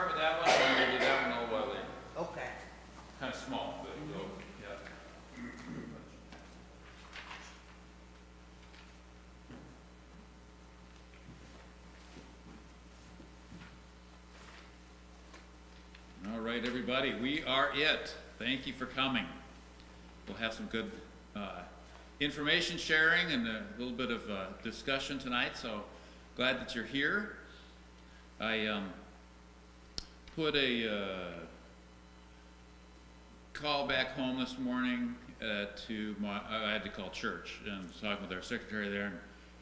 start with that one, and we'll do that one a little while later. Okay. Kind of small, but we'll, yeah. All right, everybody, we are it. Thank you for coming. We'll have some good information sharing and a little bit of discussion tonight, so glad that you're here. I put a call back home this morning to my, I had to call church, and I was talking with our secretary there,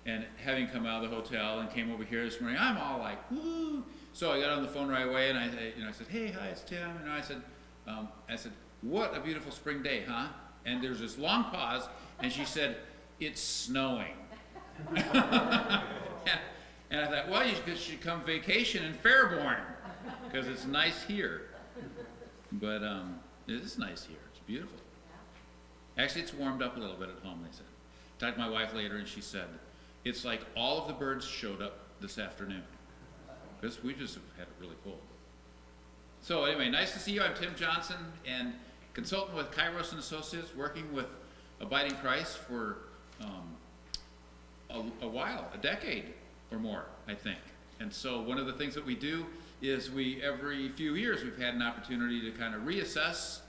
and having come out of the hotel and came over here this morning, I'm all like, woo! So I got on the phone right away, and I said, hey, hi, it's Tim. And I said, what a beautiful spring day, huh? And there's this long pause, and she said, it's snowing. And I thought, well, you should come vacation in Fairborn, because it's nice here. But it is nice here. It's beautiful. Actually, it's warmed up a little bit at home, they said. Talked to my wife later, and she said, it's like all of the birds showed up this afternoon. Because we just have had it really cold. So anyway, nice to see you. I'm Tim Johnson, and consultant with Kairos and Associates, working with Abiding Christ for a while, a decade or more, I think. And so one of the things that we do is every few years, we've had an opportunity to kind of reassess,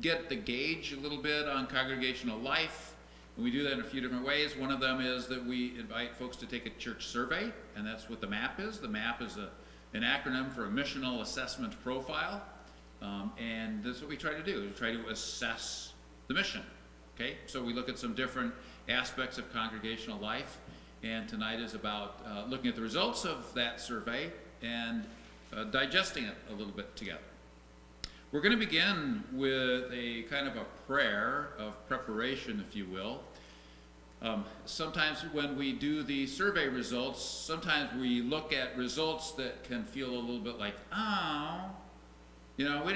get the gauge a little bit on congregational life. And we do that in a few different ways. One of them is that we invite folks to take a church survey, and that's what the MAP is. The MAP is an acronym for a missional assessment profile, and that's what we try to do. We try to assess the mission, okay? So we look at some different aspects of congregational life, and tonight is about looking at the results of that survey and digesting it a little bit together. We're going to begin with a kind of a prayer of preparation, if you will. Sometimes when we do the survey results, sometimes we look at results that can feel a little bit like, oh, you know, we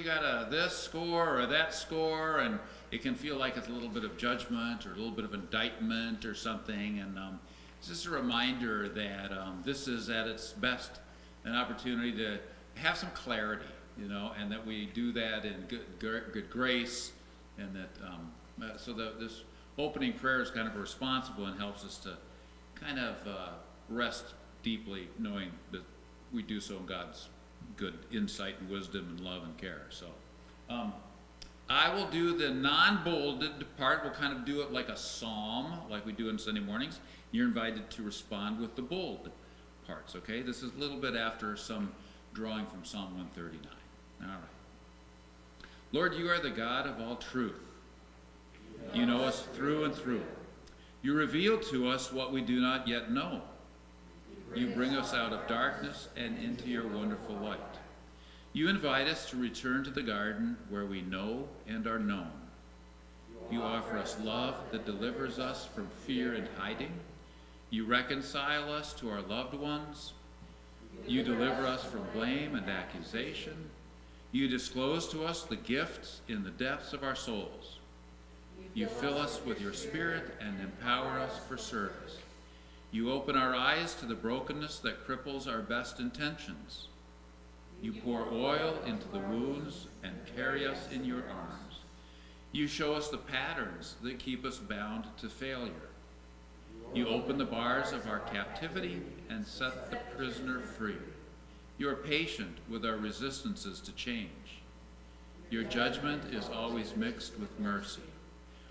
got this score or that score, and it can feel like it's a little bit of judgment or a little bit of indictment or something. And it's just a reminder that this is at its best an opportunity to have some clarity, you know, and that we do that in good grace, and that this opening prayer is kind of responsible and helps us to kind of rest deeply, knowing that we do so in God's good insight and wisdom and love and care. So I will do the non-bolded part. We'll kind of do it like a psalm, like we do on Sunday mornings. You're invited to respond with the bold parts, okay? This is a little bit after some drawing from Psalm 139. All right. Lord, you are the God of all truth. You know us through and through. You reveal to us what we do not yet know. You bring us out of darkness and into your wonderful light. You invite us to return to the garden where we know and are known. You offer us love that delivers us from fear and hiding. You reconcile us to our loved ones. You deliver us from blame and accusation. You disclose to us the gifts in the depths of our souls. You fill us with your Spirit and empower us for service. You open our eyes to the brokenness that cripples our best intentions. You pour oil into the wounds and carry us in your arms. You show us the patterns that keep us bound to failure. You open the bars of our captivity and set the prisoner free. You are patient with our resistances to change. Your judgment is always mixed with mercy.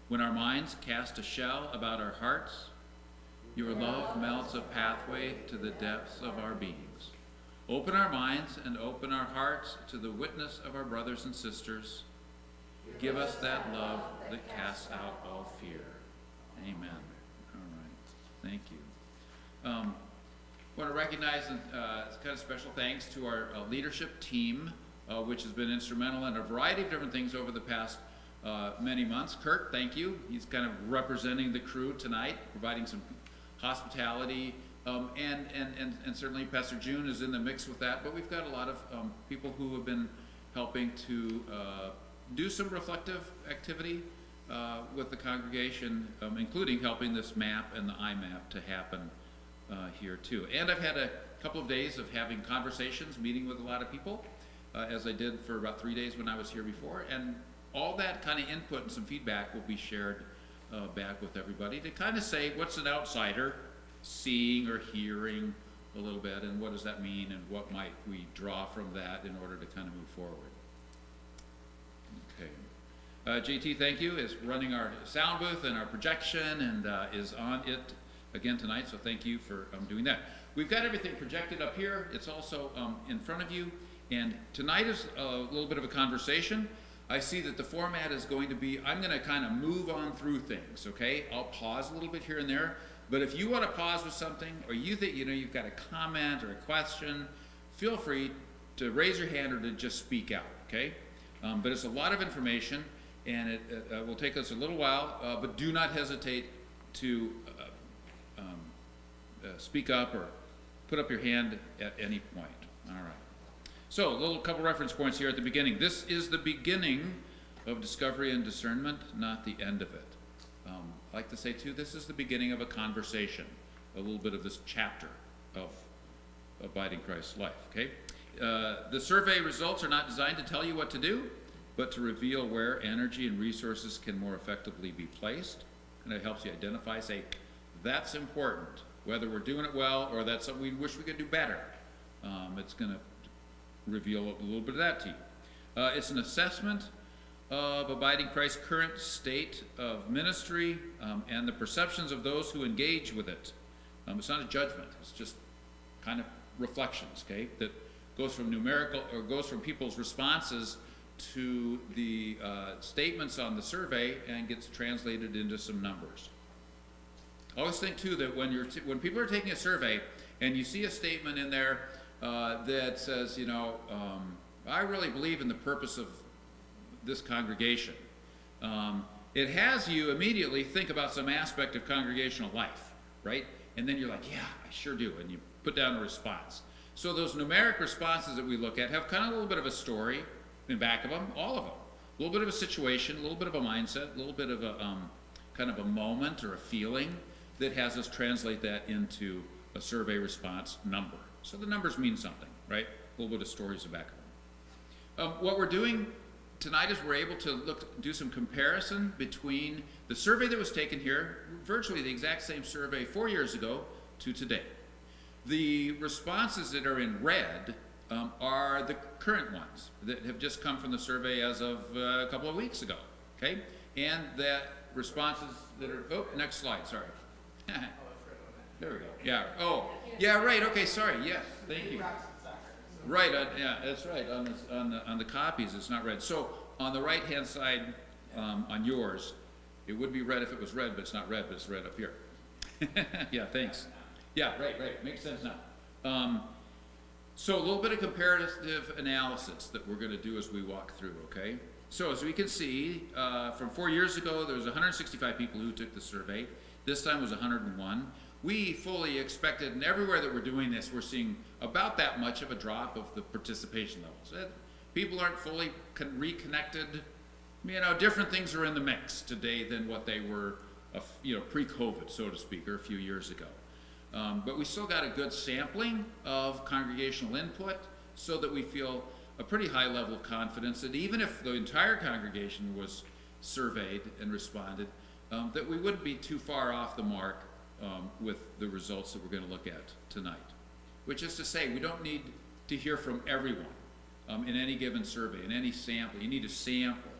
When our minds cast a shell about our hearts, your love melts a pathway to the depths of our beings. Open our minds and open our hearts to the witness of our brothers and sisters. Give us that love that casts out all fear. Amen. All right. Thank you. I want to recognize kind of special thanks to our leadership team, which has been instrumental in a variety of different things over the past many months. Kurt, thank you. He's kind of representing the crew tonight, providing some hospitality, and certainly Pastor June is in the mix with that. But we've got a lot of people who have been helping to do some reflective activity with the congregation, including helping this MAP and the IMAP to happen here too. And I've had a couple of days of having conversations, meeting with a lot of people, as I did for about 3 days when I was here before. And all that kind of input and some feedback will be shared back with everybody to kind of say what's an outsider seeing or hearing a little bit, and what does that mean, and what might we draw from that in order to kind of move forward. Okay. JT, thank you, is running our sound booth and our projection, and is on it again tonight, so thank you for doing that. We've got everything projected up here. It's also in front of you, and tonight is a little bit of a conversation. I see that the format is going to be, I'm going to kind of move on through things, okay? I'll pause a little bit here and there, but if you want to pause with something, or you think, you know, you've got a comment or a question, feel free to raise your hand or to just speak out, okay? But it's a lot of information, and it will take us a little while, but do not hesitate to speak up or put up your hand at any point. All right. So, a little couple reference points here at the beginning. This is the beginning of discovery and discernment, not the end of it. I like to say, too, this is the beginning of a conversation, a little bit of this chapter of abiding Christ's life, okay? The survey results are not designed to tell you what to do, but to reveal where energy and resources can more effectively be placed. And it helps you identify, say, that's important, whether we're doing it well or that's something we wish we could do better. It's going to reveal a little bit of that to you. It's an assessment of abiding Christ's current state of ministry and the perceptions of those who engage with it. It's not a judgment, it's just kind of reflections, okay, that goes from numerical, or goes from people's responses to the statements on the survey and gets translated into some numbers. I always think too that when people are taking a survey and you see a statement in there that says, you know, I really believe in the purpose of this congregation, it has you immediately think about some aspect of congregational life, right? And then you're like, yeah, I sure do, and you put down a response. So those numeric responses that we look at have kind of a little bit of a story in back of them, all of them. A little bit of a situation, a little bit of a mindset, a little bit of a kind of a moment or a feeling that has us translate that into a survey response number. So the numbers mean something, right? A little bit of stories in back of them. What we're doing tonight is we're able to do some comparison between the survey that was taken here, virtually the exact same survey 4 years ago, to today. The responses that are in red are the current ones that have just come from the survey as of a couple of weeks ago, okay? And that responses that are, oh, next slide, sorry. There we go, yeah, oh, yeah, right, okay, sorry, yes, thank you. Right, yeah, that's right, on the copies it's not red. So on the right-hand side, on yours, it would be red if it was red, but it's not red, but it's red up here. Yeah, thanks. Yeah, right, makes sense now. So a little bit of comparative analysis that we're going to do as we walk through, okay? So as we can see, from 4 years ago, there was 165 people who took the survey. This time was 101. We fully expected, and everywhere that we're doing this, we're seeing about that much of a drop of the participation levels. People aren't fully reconnected. You know, different things are in the mix today than what they were, you know, pre-COVID, so to speak, or a few years ago. But we still got a good sampling of congregational input so that we feel a pretty high level of confidence that even if the entire congregation was surveyed and responded, that we wouldn't be too far off the mark with the results that we're going to look at tonight. Which is to say, we don't need to hear from everyone in any given survey, in any sample. You need a sample.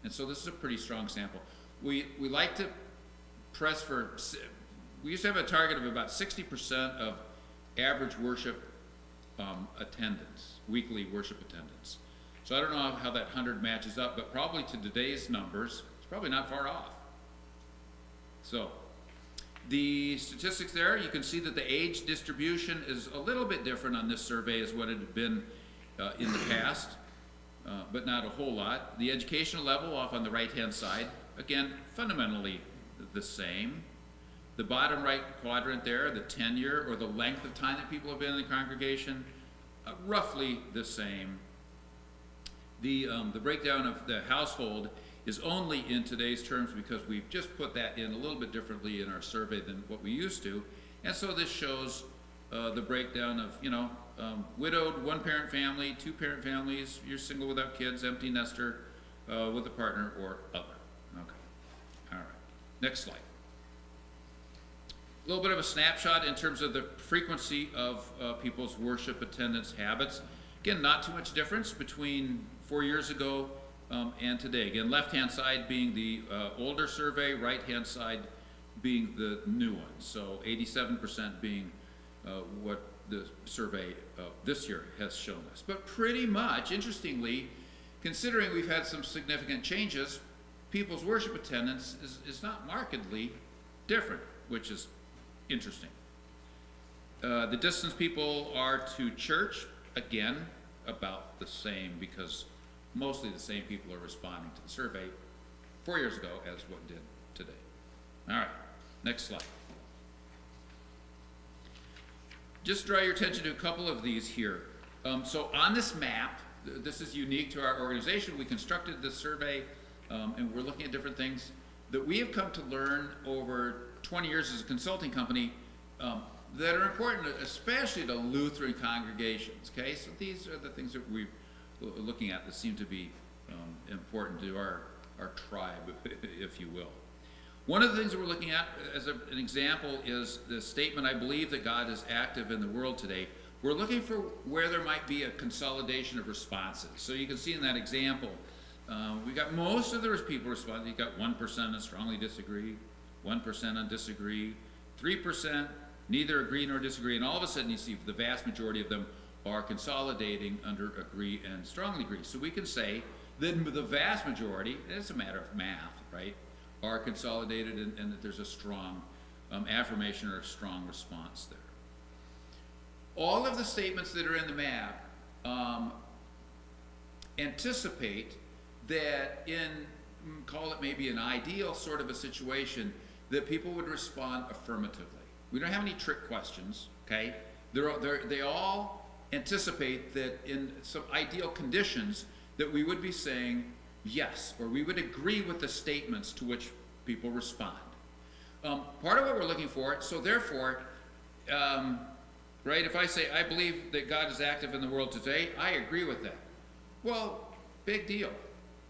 And so this is a pretty strong sample. We like to press for, we used to have a target of about 60% of average worship attendance, weekly worship attendance. So I don't know how that 100 matches up, but probably to today's numbers, it's probably not far off. So the statistics there, you can see that the age distribution is a little bit different on this survey as what it had been in the past, but not a whole lot. The educational level off on the right-hand side, again, fundamentally the same. The bottom right quadrant there, the tenure or the length of time that people have been in the congregation, roughly the same. The breakdown of the household is only in today's terms because we've just put that in a little bit differently in our survey than what we used to. And so this shows the breakdown of, widowed, one-parent family, two-parent families, you're single without kids, empty nester with a partner, or other. Okay. All right. Next slide. A little bit of a snapshot in terms of the frequency of people's worship attendance habits. Again, not too much difference between 4 years ago and today. Again, left-hand side being the older survey, right-hand side being the new one. So 87% being what the survey this year has shown us. But pretty much, interestingly, considering we've had some significant changes, people's worship attendance is not markedly different, which is interesting. The distance people are to church, again, about the same, because mostly the same people are responding to the survey 4 years ago as what did today. All right, next slide. Just draw your attention to a couple of these here. So on this map, this is unique to our organization. We constructed this survey, and we're looking at different things that we have come to learn over 20 years as a consulting company that are important, especially to Lutheran congregations. Okay, so these are the things that we're looking at that seem to be important to our tribe, if you will. One of the things that we're looking at as an example is the statement, I believe that God is active in the world today. We're looking for where there might be a consolidation of responses. So you can see in that example, we got most of the people responding. You got 1% on strongly disagree, 1% on disagree, 3% neither agree nor disagree, and all of a sudden you see the vast majority of them are consolidating under agree and strongly agree. So we can say that the vast majority, and it's a matter of math, right, are consolidated and that there's a strong affirmation or a strong response there. All of the statements that are in the map anticipate that in, call it maybe an ideal sort of a situation, that people would respond affirmatively. We don't have any trick questions, okay? They all anticipate that in some ideal conditions that we would be saying yes, or we would agree with the statements to which people respond. Part of what we're looking for, so therefore, right, if I say, I believe that God is active in the world today, I agree with that. Well, big deal.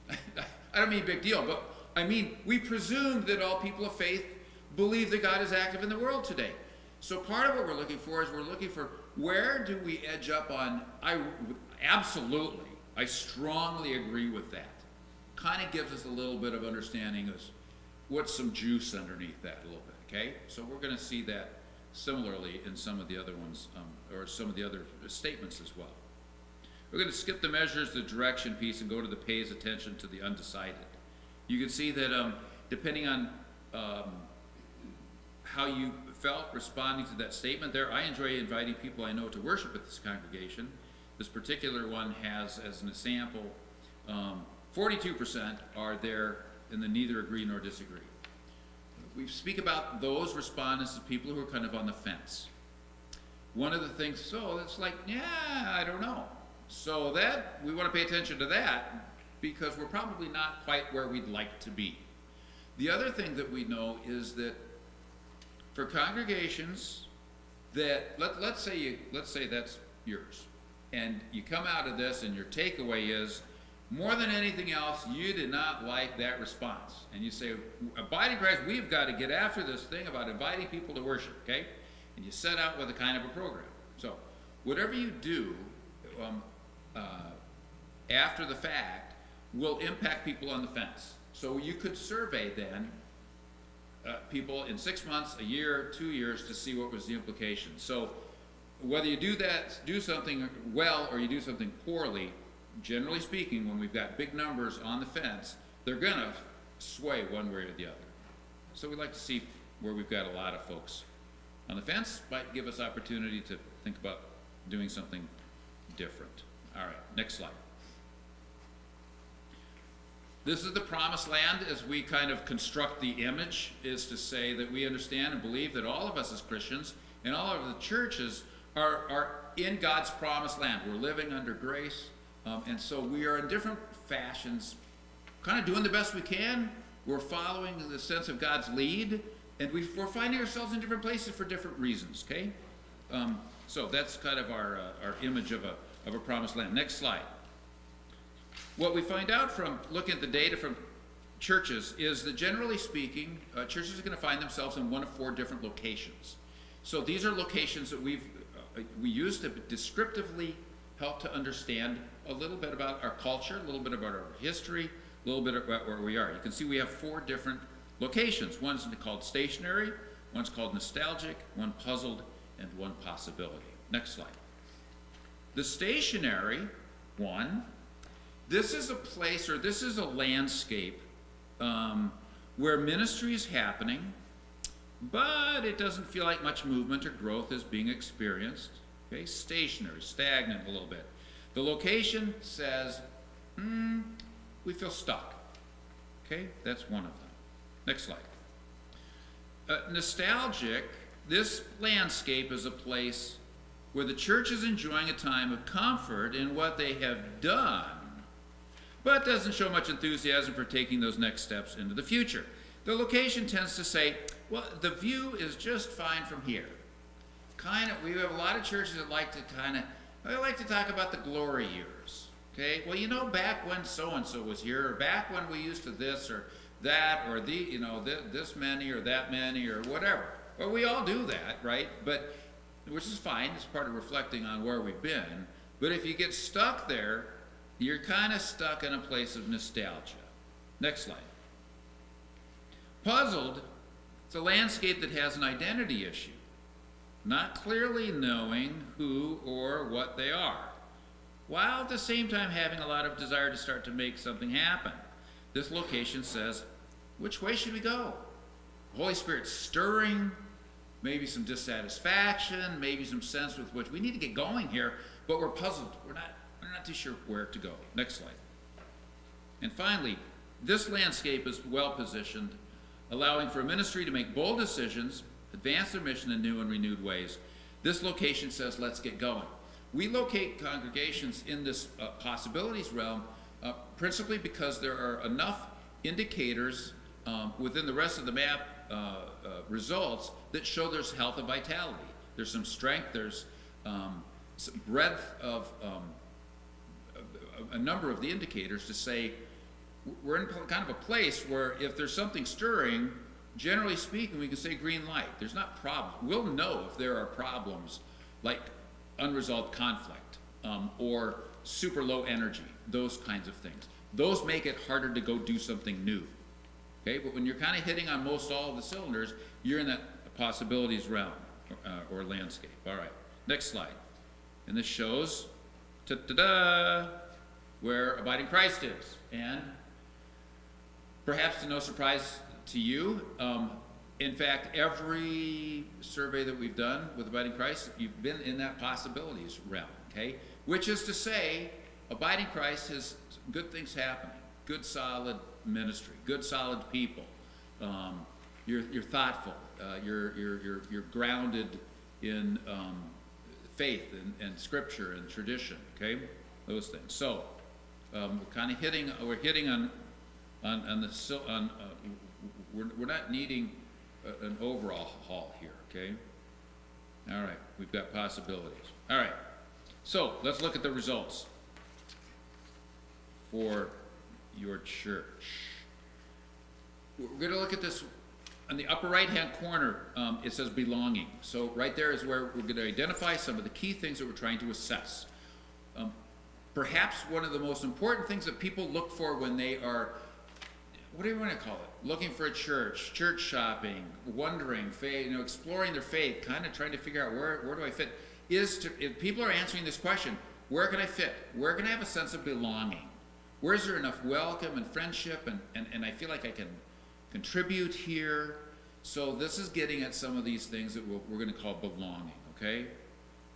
I don't mean big deal, but I mean, we presume that all people of faith believe that God is active in the world today. So part of what we're looking for is we're looking for where do we edge up on, absolutely, I strongly agree with that. Kind of gives us a little bit of understanding of what's some juice underneath that a little bit, okay? So we're going to see that similarly in some of the other ones, or some of the other statements as well. We're going to skip the measures, the direction piece, and go to the pays attention to the undecided. You can see that depending on how you felt responding to that statement there, I enjoy inviting people I know to worship at this congregation. This particular one has, as an example, 42% are there in the neither agree nor disagree. We speak about those respondents as people who are kind of on the fence. One of the things, so it's like, yeah, I don't know. So that, we want to pay attention to that because we're probably not quite where we'd like to be. The other thing that we know is that for congregations that, let's say that's yours, and you come out of this and your takeaway is, more than anything else, you did not like that response. And you say, abiding Christ, we've got to get after this thing about inviting people to worship, okay? And you set out with a kind of a program. So whatever you do after the fact will impact people on the fence. So you could survey then people in 6 months, a year, 2 years to see what was the implication. So whether you do something well or you do something poorly, generally speaking, when we've got big numbers on the fence, they're going to sway one way or the other. So we like to see where we've got a lot of folks on the fence, might give us opportunity to think about doing something different. All right, next slide. This is the promised land as we kind of construct the image, is to say that we understand and believe that all of us as Christians and all of the churches are in God's promised land. We're living under grace. And so we are in different fashions, kind of doing the best we can. We're following the sense of God's lead, And we're finding ourselves in different places for different reasons, okay? So that's kind of our image of a promised land. Next slide. What we find out from looking at the data from churches is that generally speaking, churches are going to find themselves in one of 4 different locations. So these are locations that we use to descriptively help to understand a little bit about our culture, a little bit about our history, a little bit about where we are. You can see we have 4 different locations. One's called stationary, one's called nostalgic, one puzzled, and one possibility. Next slide. The stationary one, this is a place, or this is a landscape where ministry is happening, but it doesn't feel like much movement or growth is being experienced. Okay, stationary, stagnant a little bit. The location says, we feel stuck. Okay, that's one of them. Next slide. Nostalgic, this landscape is a place where the church is enjoying a time of comfort in what they have done, but doesn't show much enthusiasm for taking those next steps into the future. The location tends to say, well, the view is just fine from here. We have a lot of churches that like to talk about the glory years. Okay, well, you know, back when so-and-so was here, or back when we used to this or that, or this many or that many or whatever. Well, we all do that, right? But, which is fine, it's part of reflecting on where we've been. But if you get stuck there, you're kind of stuck in a place of nostalgia. Next slide. Puzzled, it's a landscape that has an identity issue, not clearly knowing who or what they are, while at the same time having a lot of desire to start to make something happen. This location says, which way should we go? The Holy Spirit's stirring, maybe some dissatisfaction, maybe some sense with which we need to get going here, but we're puzzled. We're not too sure where to go. Next slide. And finally, this landscape is well positioned, allowing for a ministry to make bold decisions, advance their mission in new and renewed ways. This location says, let's get going. We locate congregations in this possibilities realm principally because there are enough indicators within the rest of the MAP results that show there's health and vitality. There's some strength, there's some breadth of a number of the indicators to say we're in kind of a place where if there's something stirring, generally speaking, we can say green light. There's not problems. We'll know if there are problems like unresolved conflict or super low energy, those kinds of things. Those make it harder to go do something new. Okay, but when you're kind of hitting on most all of the cylinders, you're in that possibilities realm or landscape. All right, next slide. And this shows, ta-da-da, where abiding Christ is. And perhaps to no surprise to you, in fact, every survey that we've done with abiding Christ, you've been in that possibilities realm, okay? Which is to say, abiding Christ has good things happening, good solid ministry, good solid people. You're thoughtful. You're grounded in faith and scripture and tradition, okay? Those things. So we're kind of hitting on we're not needing an overall haul here, okay? All right, we've got possibilities. All right, so let's look at the results for your church. We're going to look at this on the upper right-hand corner. It says belonging. So right there is where we're going to identify some of the key things that we're trying to assess. Perhaps one of the most important things that people look for when they are, what do you want to call it? Looking for a church, church shopping, wondering, faith, exploring their faith, kind of trying to figure out where do I fit, if people are answering this question, where can I fit? Where can I have a sense of belonging? Where is there enough welcome and friendship and I feel like I can contribute here? So this is getting at some of these things that we're going to call belonging, okay?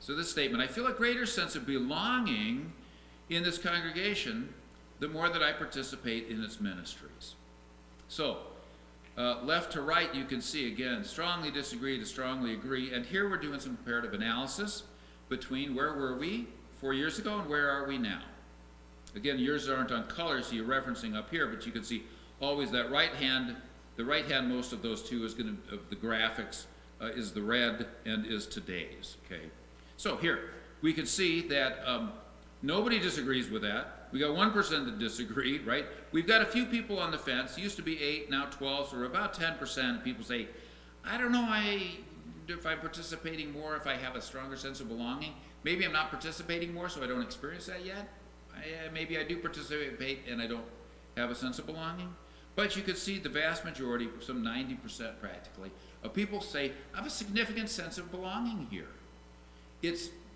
So this statement, I feel a greater sense of belonging in this congregation the more that I participate in its ministries. So, left to right, you can see again, strongly disagree to strongly agree. And here we're doing some comparative analysis between where were we 4 years ago and where are we now. Again, yours aren't on color, so you're referencing up here, but you can see always that right-hand The right-hand most of those two is going to, the graphics is the red and is today's, okay? So here, we can see that nobody disagrees with that. We got 1% that disagreed, right? We've got a few people on the fence. It used to be 8, now 12, so we're about 10%. People say, I don't know if I'm participating more, if I have a stronger sense of belonging. Maybe I'm not participating more, so I don't experience that yet. Maybe I do participate and I don't have a sense of belonging. But you could see the vast majority, some 90% practically, of people say, I have a significant sense of belonging here.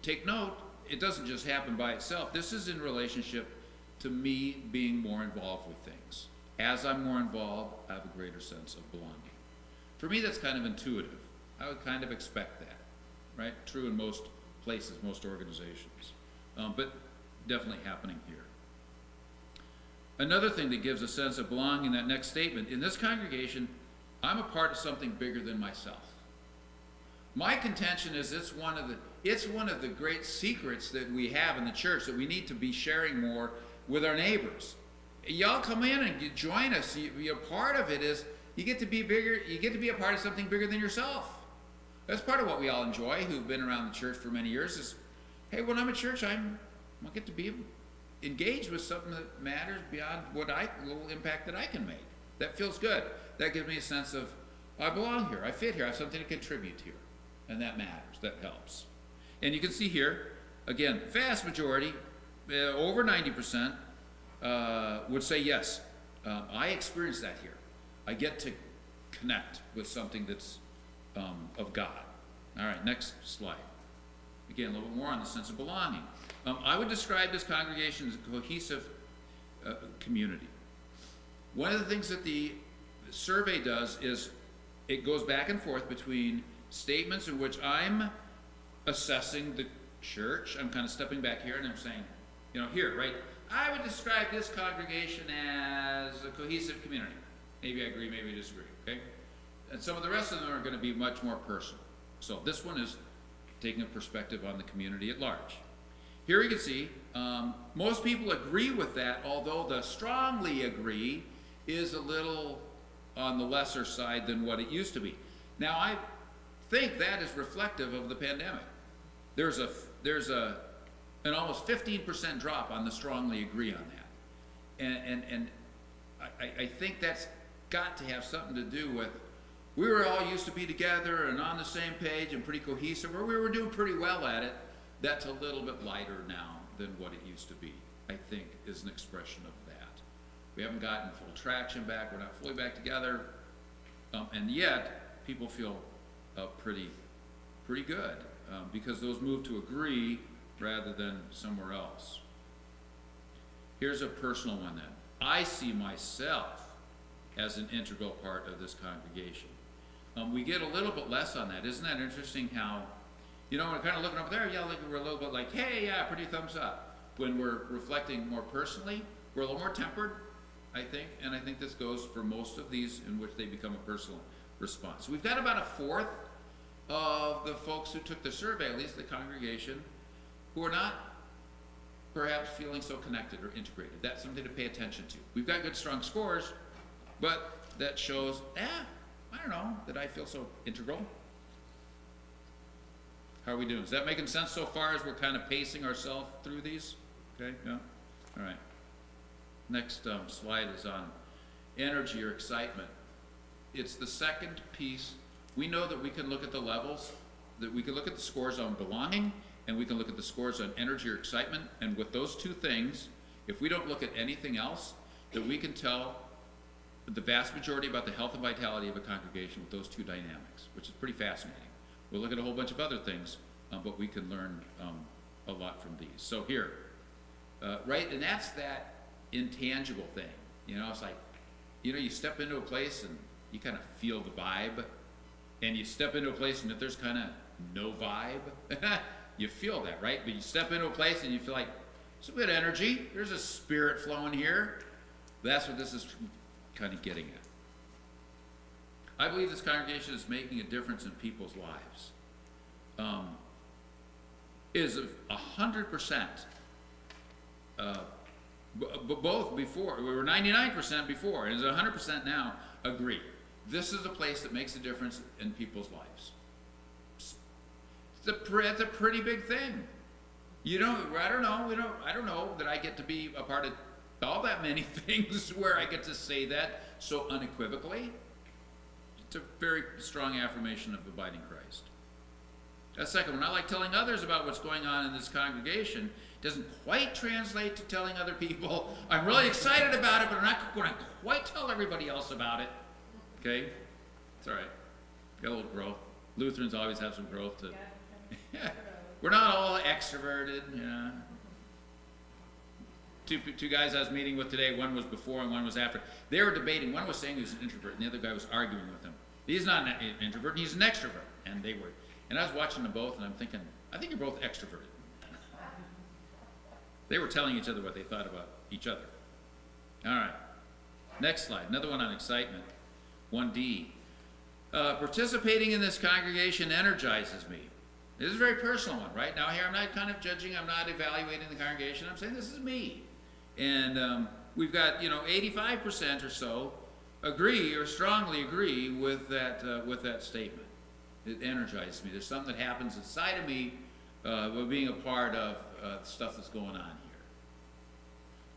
Take note, it doesn't just happen by itself. This is in relationship to me being more involved with things. As I'm more involved, I have a greater sense of belonging. For me, that's kind of intuitive. I would kind of expect that, right? True in most places, most organizations, but definitely happening here. Another thing that gives a sense of belonging in that next statement, in this congregation, I'm a part of something bigger than myself. My contention is it's one of the great secrets that we have in the church, that we need to be sharing more with our neighbors. Y'all come in and you join us. You're part of it is you get to be bigger. You get to be a part of something bigger than yourself. That's part of what we all enjoy who've been around the church for many years is, hey, when I'm at church, I get to be engaged with something that matters beyond little impact that I can make. That feels good. That gives me a sense of, I belong here, I fit here, I have something to contribute here. And that matters, that helps. And you can see here, again, vast majority, over 90%, would say yes. I experience that here. I get to connect with something that's of God. All right, next slide. Again, a little bit more on the sense of belonging. I would describe this congregation as a cohesive community. One of the things that the survey does is it goes back and forth between statements in which I'm assessing the church. I'm kind of stepping back here and I'm saying, here, right? I would describe this congregation as a cohesive community. Maybe I agree, maybe I disagree, okay? And some of the rest of them are going to be much more personal. So this one is taking a perspective on the community at large. Here we can see most people agree with that, although the strongly agree is a little on the lesser side than what it used to be. Now I think that is reflective of the pandemic. There's an almost 15% drop on the strongly agree on that. And I think that's got to have something to do with, we were all used to be together and on the same page and pretty cohesive, or we were doing pretty well at it. That's a little bit lighter now than what it used to be, I think, is an expression of that. We haven't gotten full traction back, we're not fully back together, and yet people feel pretty good because those move to agree rather than somewhere else. Here's a personal one then. I see myself as an integral part of this congregation. We get a little bit less on that. Isn't that interesting how, we're kind of looking over there, we're a little bit like, hey, yeah, pretty thumbs up. When we're reflecting more personally, we're a little more tempered, I think, and I think this goes for most of these in which they become a personal response. So we've got about a fourth of the folks who took the survey, at least the congregation, who are not perhaps feeling so connected or integrated. That's something to pay attention to. We've got good, strong scores, but that shows, I don't know, that I feel so integral. How are we doing? Is that making sense so far as we're kind of pacing ourselves through these? Okay, yeah? All right. Next slide is on energy or excitement. It's the second piece. We know that we can look at the levels, that we can look at the scores on belonging, and we can look at the scores on energy or excitement, and with those two things, if we don't look at anything else, that we can tell the vast majority about the health and vitality of a congregation with those two dynamics, which is pretty fascinating. We'll look at a whole bunch of other things, but we can learn a lot from these. So here, right, and that's that intangible thing. It's like, you step into a place and you kind of feel the vibe, and you step into a place and if there's kind of no vibe, you feel that, right? But you step into a place and you feel like, there's a good energy, there's a spirit flowing here. That's what this is kind of getting at. I believe this congregation is making a difference in people's lives. Is 100%, both before, we were 99% before, and is 100% now agree. this is a place that makes a difference in people's lives. It's a pretty big thing. I don't know that I get to be a part of all that many things where I get to say that so unequivocally. It's a very strong affirmation of abiding Christ. A second one, I like telling others about what's going on in this congregation. It doesn't quite translate to telling other people. I'm really excited about it, but I'm not going to quite tell everybody else about it. Okay? It's all right. Got a little growth. Lutherans always have some growth to. Yeah. We're not all extroverted. Yeah. Two guys I was meeting with today, one was before and one was after. They were debating. One was saying he was an introvert, and the other guy was arguing with him. He's not an introvert, he's an extrovert. And I was watching them both, and I'm thinking, I think you're both extroverted. They were telling each other what they thought about each other. All right. Next slide. Another one on excitement. 1D. Participating in this congregation energizes me. This is a very personal one, right? Now here I'm not kind of judging, I'm not evaluating the congregation, I'm saying this is me. And we've got, 85% or so agree or strongly agree with that statement. It energizes me. There's something that happens inside of me with being a part of stuff that's going on here.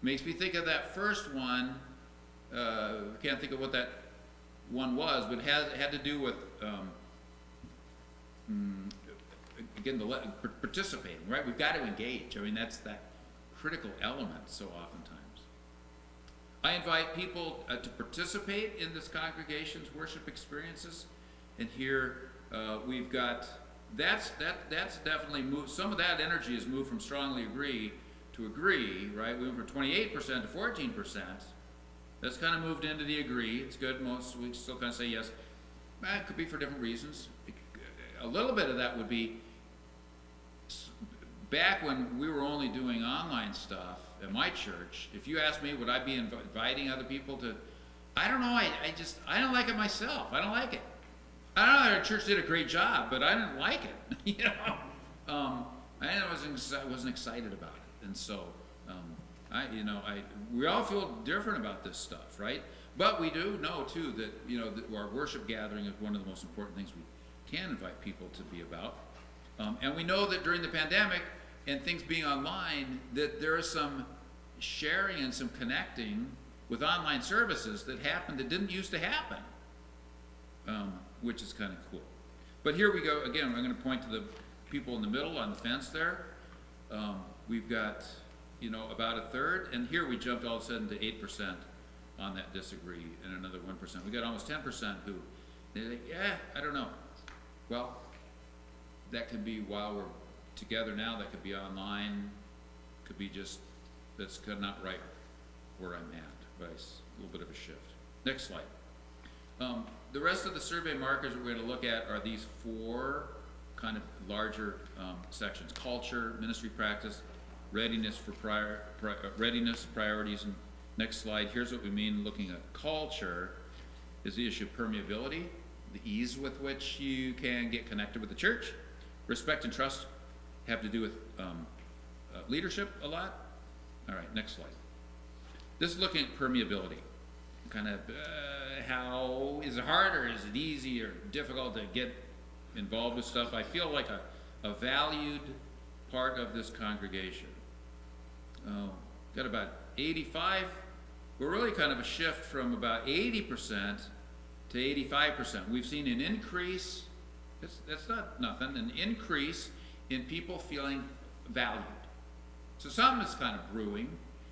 Makes me think of that first one. Can't think of what that one was, but it had to do with again participating. Right? We've got to engage. I mean, that's that critical element so oftentimes. I invite people to participate in this congregation's worship experiences, and here we've got that's definitely moved. Some of that energy has moved from strongly agree to agree, right? We went from 28% to 14%. That's kind of moved into the agree. It's good. Most we still kind of say yes. It could be for different reasons. A little bit of that would be back when we were only doing online stuff at my church. If you asked me, would I be inviting other people to? I don't know. I don't like it myself. I don't like it. I don't know. Our church did a great job, but I didn't like it. I wasn't excited about it, and so we all feel different about this stuff, right? But we do know too that that our worship gathering is one of the most important things we can invite people to be about, and we know that during the pandemic and things being online, that there is some sharing and some connecting with online services that happened that didn't used to happen, which is kind of cool. But here we go again. I'm going to point to the people in the middle on the fence there. We've got about a third, and here we jumped all of a sudden to 8% on that disagree, and another 1%. We got almost 10% who they're like, yeah, I don't know. Well, that could be while we're together now. That could be online. Could be just that's kind of not right where I'm at. But it's a little bit of a shift. Next slide. The rest of the survey markers we're going to look at are these four kind of larger sections: culture, ministry practice, readiness for readiness, priorities, and next slide. Here's what we mean looking at culture is the issue of permeability, the ease with which you can get connected with the church. Respect and trust have to do with leadership a lot. All right, next slide. This is looking at permeability. Kind of how is it hard or is it easy or difficult to get involved with stuff? I feel like a valued part of this congregation. Got about 85. We're really kind of a shift from about 80% to 85%. We've seen an increase. That's not nothing. An increase in people feeling valued. So something is kind of brewing,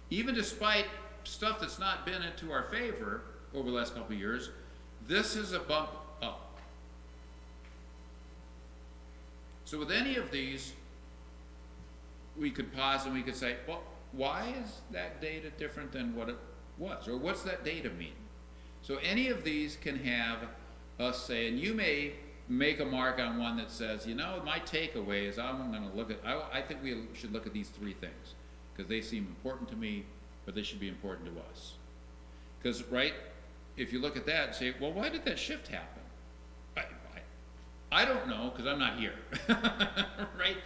even despite stuff that's not been into our favor over the last couple of years. This is a bump up. So with any of these, we could pause and we could say, well, why is that data different than what it was? Or what's that data mean? So any of these can have us say, and you may make a mark on one that says, my takeaway is I'm going to look at, I think we should look at these three things because they seem important to me, but they should be important to us. Because, right, if you look at that and say, well, why did that shift happen? I don't know because I'm not here, right?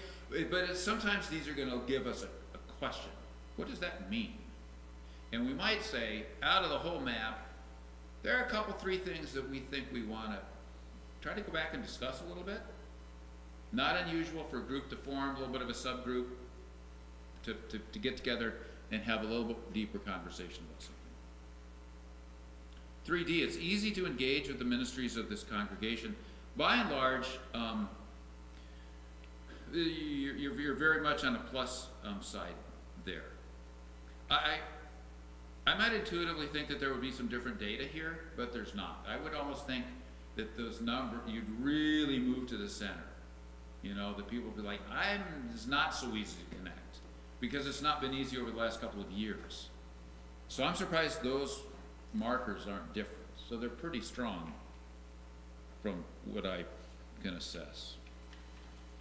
But sometimes these are going to give us a question. What does that mean? And we might say, out of the whole map, there are a couple, three things that we think we want to try to go back and discuss a little bit. Not unusual for a group to form, a little bit of a subgroup to get together and have a little bit deeper conversation about something. 3D, it's easy to engage with the ministries of this congregation. By and large, you're very much on a plus side there. I might intuitively think that there would be some different data here, but there's not. I would almost think that those numbers, you'd really move to the center. You know, that people would be like, it's not so easy to connect, because it's not been easy over the last couple of years. So I'm surprised those markers aren't different. So they're pretty strong from what I can assess.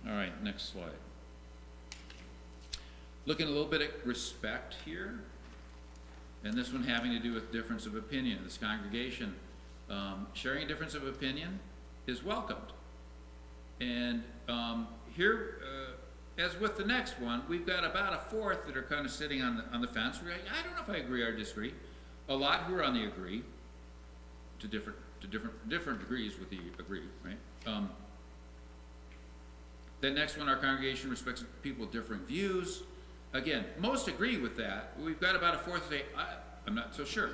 All right, next slide. Looking a little bit at respect here, and this one having to do with difference of opinion. This congregation, sharing a difference of opinion is welcomed. And here, as with the next one, we've got about a fourth that are kind of sitting on the fence. We're like, I don't know if I agree or disagree. A lot who are on the agree, to different degrees with the agree, right? The next one, our congregation respects people with differing views. Again, most agree with that. We've got about a fourth say, I'm not so sure.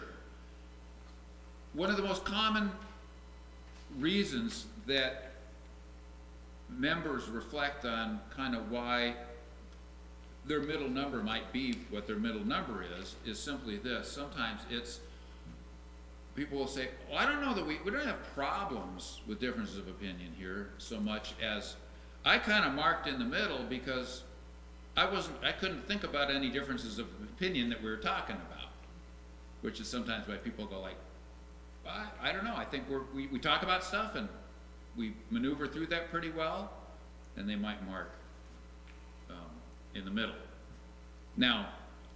One of the most common reasons that members reflect on kind of why their middle number might be what their middle number is simply this. Sometimes it's, people will say, I don't know that we don't have problems with differences of opinion here so much as I kind of marked in the middle because I couldn't think about any differences of opinion that we were talking about, which is sometimes why people go like, I don't know, I think we talk about stuff and we maneuver through that pretty well, and they might mark in the middle. Now,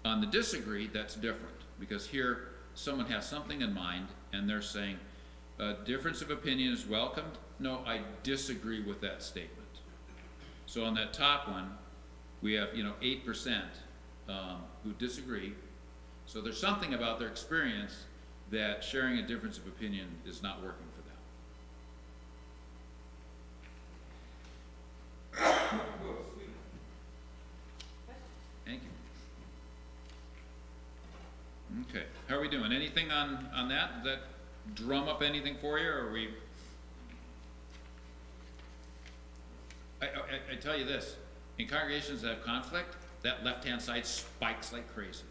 on the disagree, that's different, because here someone has something in mind and they're saying, difference of opinion is welcomed. No, I disagree with that statement. So on that top one, we have 8% who disagree. So there's something about their experience that sharing a difference of opinion is not working for them. Thank you. Okay, how are we doing? Anything on that? Does that drum up anything for you, or are we? I tell you this, in congregations that have conflict, that left-hand side spikes like crazy.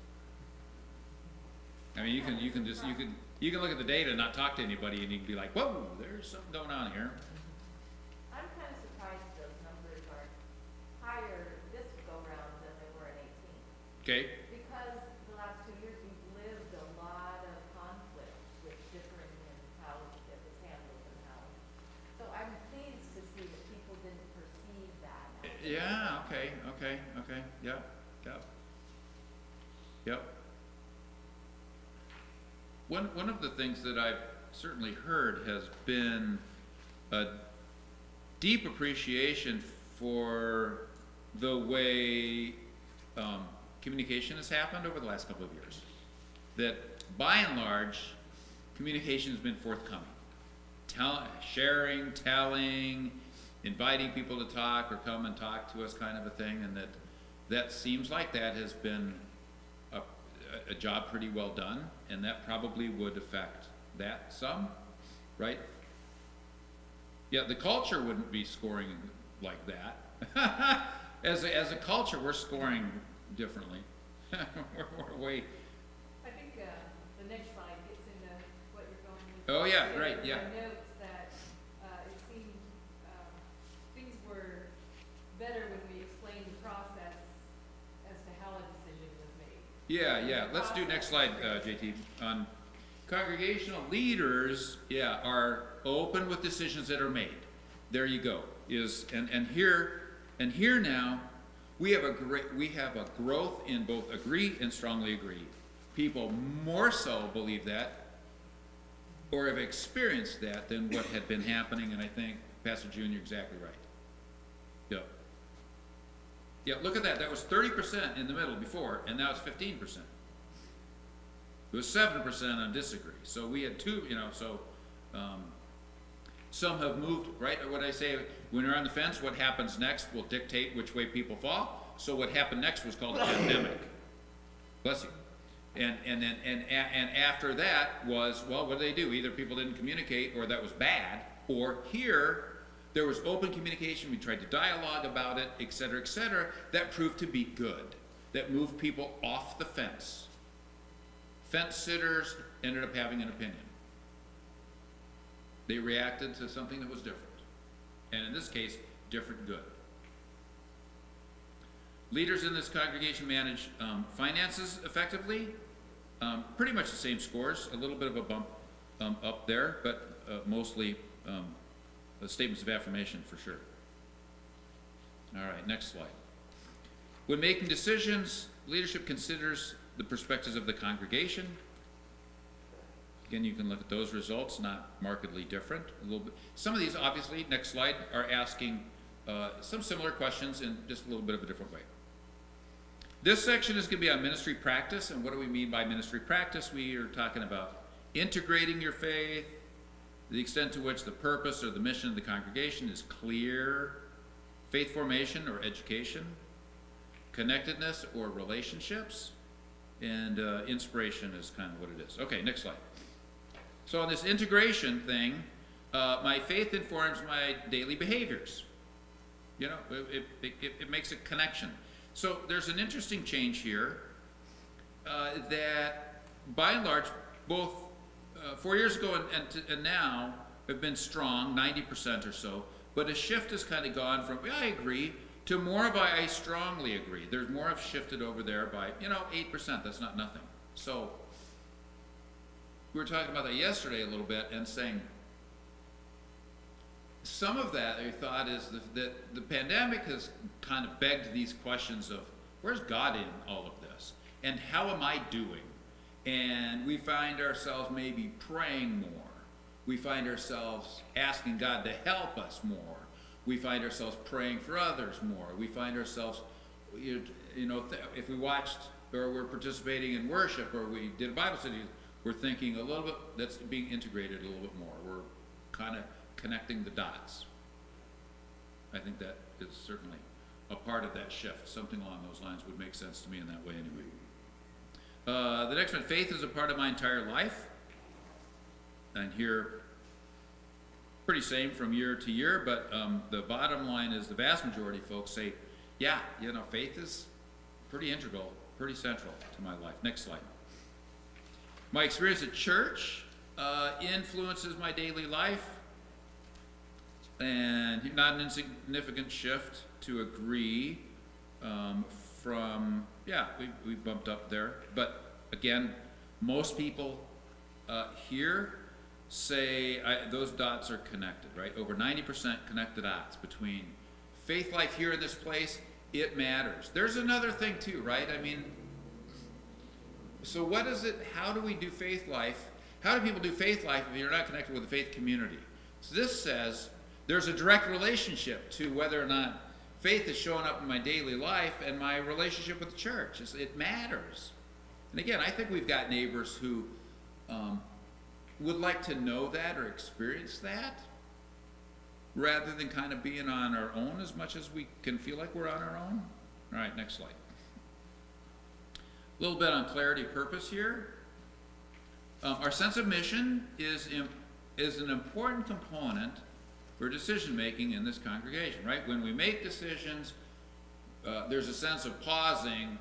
I mean, you can look at the data and not talk to anybody, and you can be like, whoa, there's something going on here. I'm kind of surprised those numbers are higher this go round than they were in 18. Okay. Because the last 2 years we've lived a lot of conflict with differing in how it was handled and how. So I'm pleased to see that people didn't perceive that. Yeah, okay, yep. One of the things that I've certainly heard has been a deep appreciation for the way communication has happened over the last couple of years. That by and large, communication has been forthcoming. Sharing, telling, inviting people to talk or come and talk to us kind of a thing, and that seems like that has been a job pretty well done, and that probably would affect that some, right? Yeah, the culture wouldn't be scoring like that. As a culture, we're scoring differently. we're way. I think the next slide gets into what you're going with. Oh yeah, right, yeah. My notes that it seemed things were better when we explained the process as to how a decision was made. Yeah. Let's do next slide, JT. On congregational leaders, are open with decisions that are made. There you go. And here now, we have a growth in both agree and strongly agree. People more so believe that, or have experienced that, than what had been happening. And I think Pastor June, you're exactly right. Yep. Yeah, look at that. That was 30% in the middle before, and now it's 15%. It was 7% on disagree. So we had two, some have moved, right? What I say, when you're on the fence, what happens next will dictate which way people fall. So what happened next was called a pandemic. Bless you. And after that was, well, what did they do? Either people didn't communicate, or that was bad, or here there was open communication. We tried to dialogue about it, et cetera, that proved to be good. That moved people off the fence. Fence sitters ended up having an opinion. They reacted to something that was different. And in this case, different good. Leaders in this congregation manage finances effectively. Pretty much the same scores, a little bit of a bump up there, but mostly statements of affirmation for sure. All right, next slide. When making decisions, leadership considers the perspectives of the congregation. Again, you can look at those results, not markedly different. A little bit. Some of these, obviously, next slide, are asking some similar questions in just a little bit of a different way. This section is going to be on ministry practice, and what do we mean by ministry practice? We are talking about integrating your faith, the extent to which the purpose or the mission of the congregation is clear, faith formation or education, connectedness or relationships, and inspiration is kind of what it is. Okay, next slide. So on this integration thing, my faith informs my daily behaviors. You know, it makes a connection. So there's an interesting change here that, by and large, both 4 years ago and now have been strong, 90% or so, but a shift has kind of gone from, yeah, I agree, to more of I strongly agree. There's more have shifted over there by, 8%. That's not nothing. So we were talking about that yesterday a little bit and saying some of that I thought is that the pandemic has kind of begged these questions of where's God in all of this? And how am I doing? And we find ourselves maybe praying more. We find ourselves asking God to help us more. We find ourselves praying for others more. We find ourselves, if we watched or we're participating in worship or we did a Bible study, we're thinking a little bit, that's being integrated a little bit more. We're kind of connecting the dots. I think that is certainly a part of that shift. Something along those lines would make sense to me in that way anyway. The next one, faith is a part of my entire life. And here, pretty same from year to year, but the bottom line is the vast majority of folks say, yeah, faith is pretty integral, pretty central to my life. Next slide. My experience at church influences my daily life, and not an insignificant shift to agree from, we bumped up there. But again, most people here say those dots are connected, right? Over 90% connect the dots between faith life here in this place, it matters. There's another thing too, right? I mean, so what is it, how do we do faith life? How do people do faith life if you're not connected with the faith community? So this says there's a direct relationship to whether or not faith is showing up in my daily life and my relationship with the church. It matters. And again, I think we've got neighbors who would like to know that or experience that rather than kind of being on our own as much as we can feel like we're on our own. All right, next slide. A little bit on clarity of purpose here. Our sense of mission is an important component for decision making in this congregation, right? When we make decisions, there's a sense of pausing.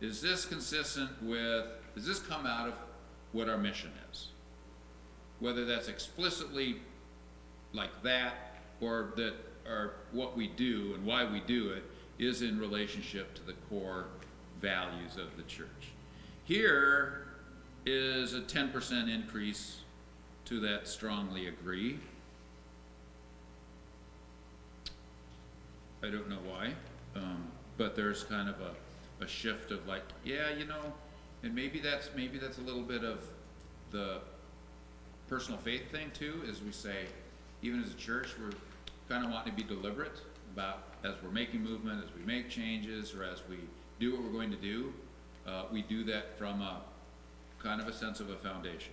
Is this consistent with, does this come out of what our mission is? Whether that's explicitly like that or that what we do and why we do it is in relationship to the core values of the church. Here is a 10% increase to that strongly agree. I don't know why, but there's kind of a shift of like, and maybe that's a little bit of the personal faith thing too, as we say, even as a church, we're kind of wanting to be deliberate about as we're making movement, as we make changes, or as we do what we're going to do. We do that from a kind of a sense of a foundation.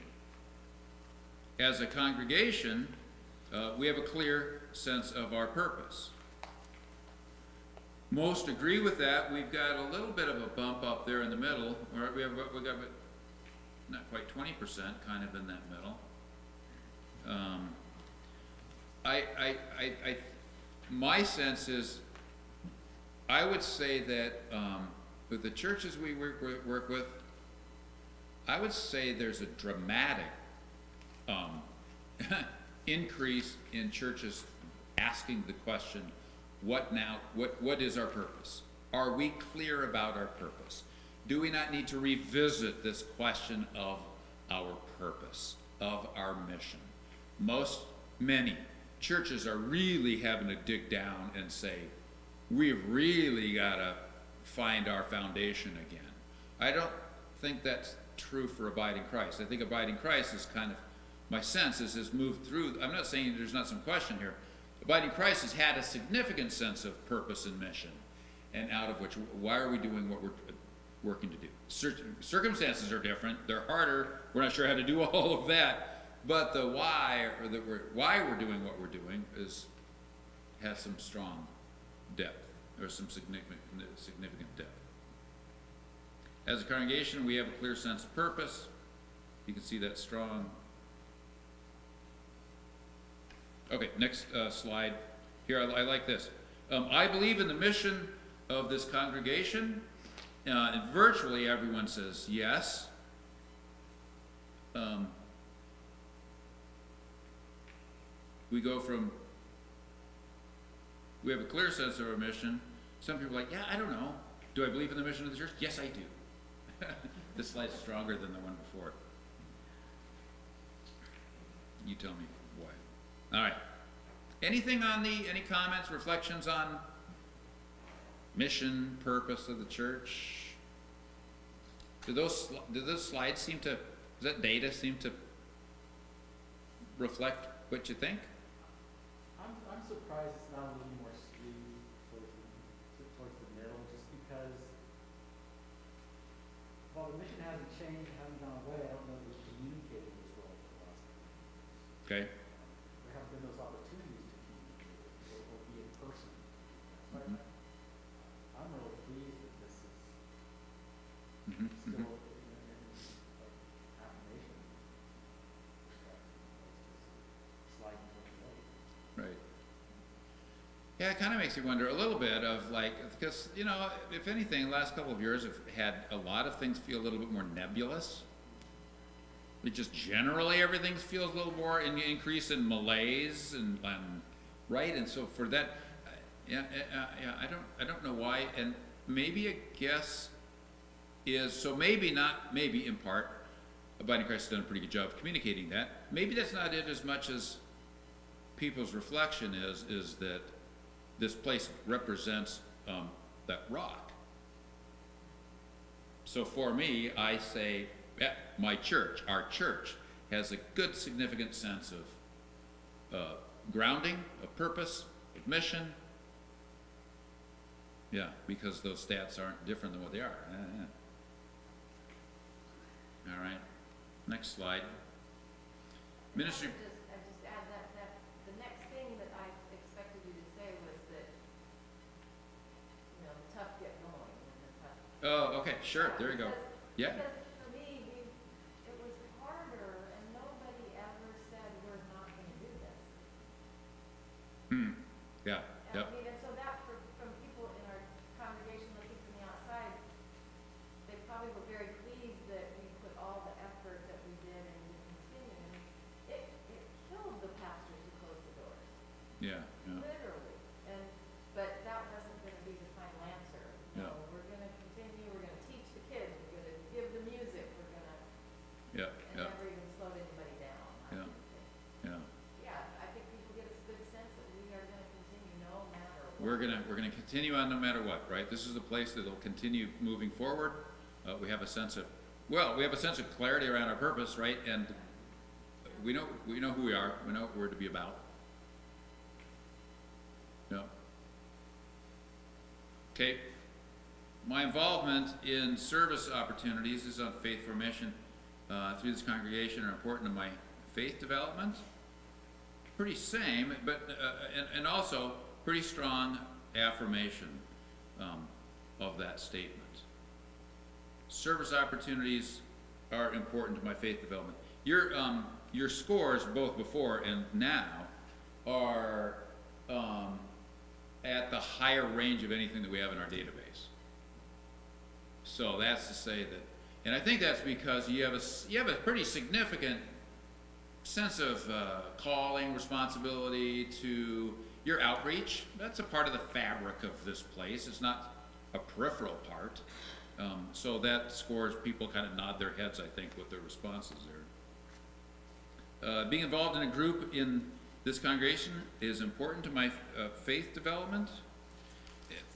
As a congregation, we have a clear sense of our purpose. Most agree with that. We've got a little bit of a bump up there in the middle, or we got not quite 20%, kind of in that middle. My sense is, I would say that with the churches we work with, I would say there's a dramatic increase in churches asking the question, what now? What is our purpose? Are we clear about our purpose? Do we not need to revisit this question of our purpose, of our mission? Many churches are really having to dig down and say, we've really got to find our foundation again. I don't think that's true for Abiding Christ. I think Abiding Christ is kind of, my sense is, has moved through. I'm not saying there's not some question here. Abiding Christ has had a significant sense of purpose and mission, and out of which, why are we doing what we're working to do? Circumstances are different. They're harder. We're not sure how to do all of that. But the why, or why we're doing what we're doing, has some strong depth, or some significant depth. As a congregation, we have a clear sense of purpose. You can see that strong. Okay, next slide. Here, I like this. I believe in the mission of this congregation, and virtually everyone says yes. We go from, we have a clear sense of our mission. Some people are like, yeah, I don't know. Do I believe in the mission of the church? Yes, I do. This slide's stronger than the one before. You tell me why. All right. Anything on any comments, reflections on mission, purpose of the church? Do those slides seem to, does that data seem to reflect what you think? I'm surprised it's not a little more skewed towards the middle, just because while the mission hasn't changed, hasn't gone away, I don't know that we've communicated this well for the last couple of years. Okay. There haven't been those opportunities to communicate or be in person. So I'm really pleased that this is still in affirmation perspective. It's just sliding towards the middle. Right. Yeah, it kind of makes you wonder a little bit of like, because, you know, if anything, the last couple of years have had a lot of things feel a little bit more nebulous. It just generally everything feels a little more increase in malaise and right, and so for that, I don't know why, and maybe a guess is, so maybe in part, Abiding Christ has done a pretty good job of communicating that. Maybe that's not it as much as people's reflection is that this place represents that rock. So for me, I say, yeah, my church, our church, has a good significant sense of grounding, of purpose, of mission. Yeah, because those stats aren't different than what they are. Yeah. All right, next slide. Ministry. I just add that the next thing that I expected you to say was that, you know, the tough get going and the tough. Oh, okay, sure, there you go. Yeah. Because for me, it was harder, and nobody ever said we're not going to do this. Yeah. And Yep. I mean, and so that from people in our congregation looking from the outside, they probably were very pleased that we put all the effort that we did and we continue. And it killed the pastors to close the doors. Yeah. Literally. But that wasn't going to be the final answer. No, Yeah. we're going to continue. We're going to teach the kids. We're going to give the music. We're going to, Yeah. and Yeah. never even slowed anybody down. I Yeah. didn't think. Yeah. Yeah, I think people get a good sense that we are going to continue no matter what. We're gonna continue on no matter what, right? This is a place that'll continue moving forward. We have a sense of clarity around our purpose, right? And we know who we are. We know what we're to be about. Yeah. Okay. My involvement in service opportunities is on Faith for Mission. through this congregation are important to my faith development. Pretty same, but and also pretty strong affirmation of that statement. Service opportunities are important to my faith development. Your scores, both before and now, are at the higher range of anything that we have in our database. So that's to say that, and I think that's because you have a pretty significant sense of calling, responsibility to your outreach. That's a part of the fabric of this place. It's not a peripheral part. So that scores, people kind of nod their heads, I think, with their responses there. Being involved in a group in this congregation is important to my faith development.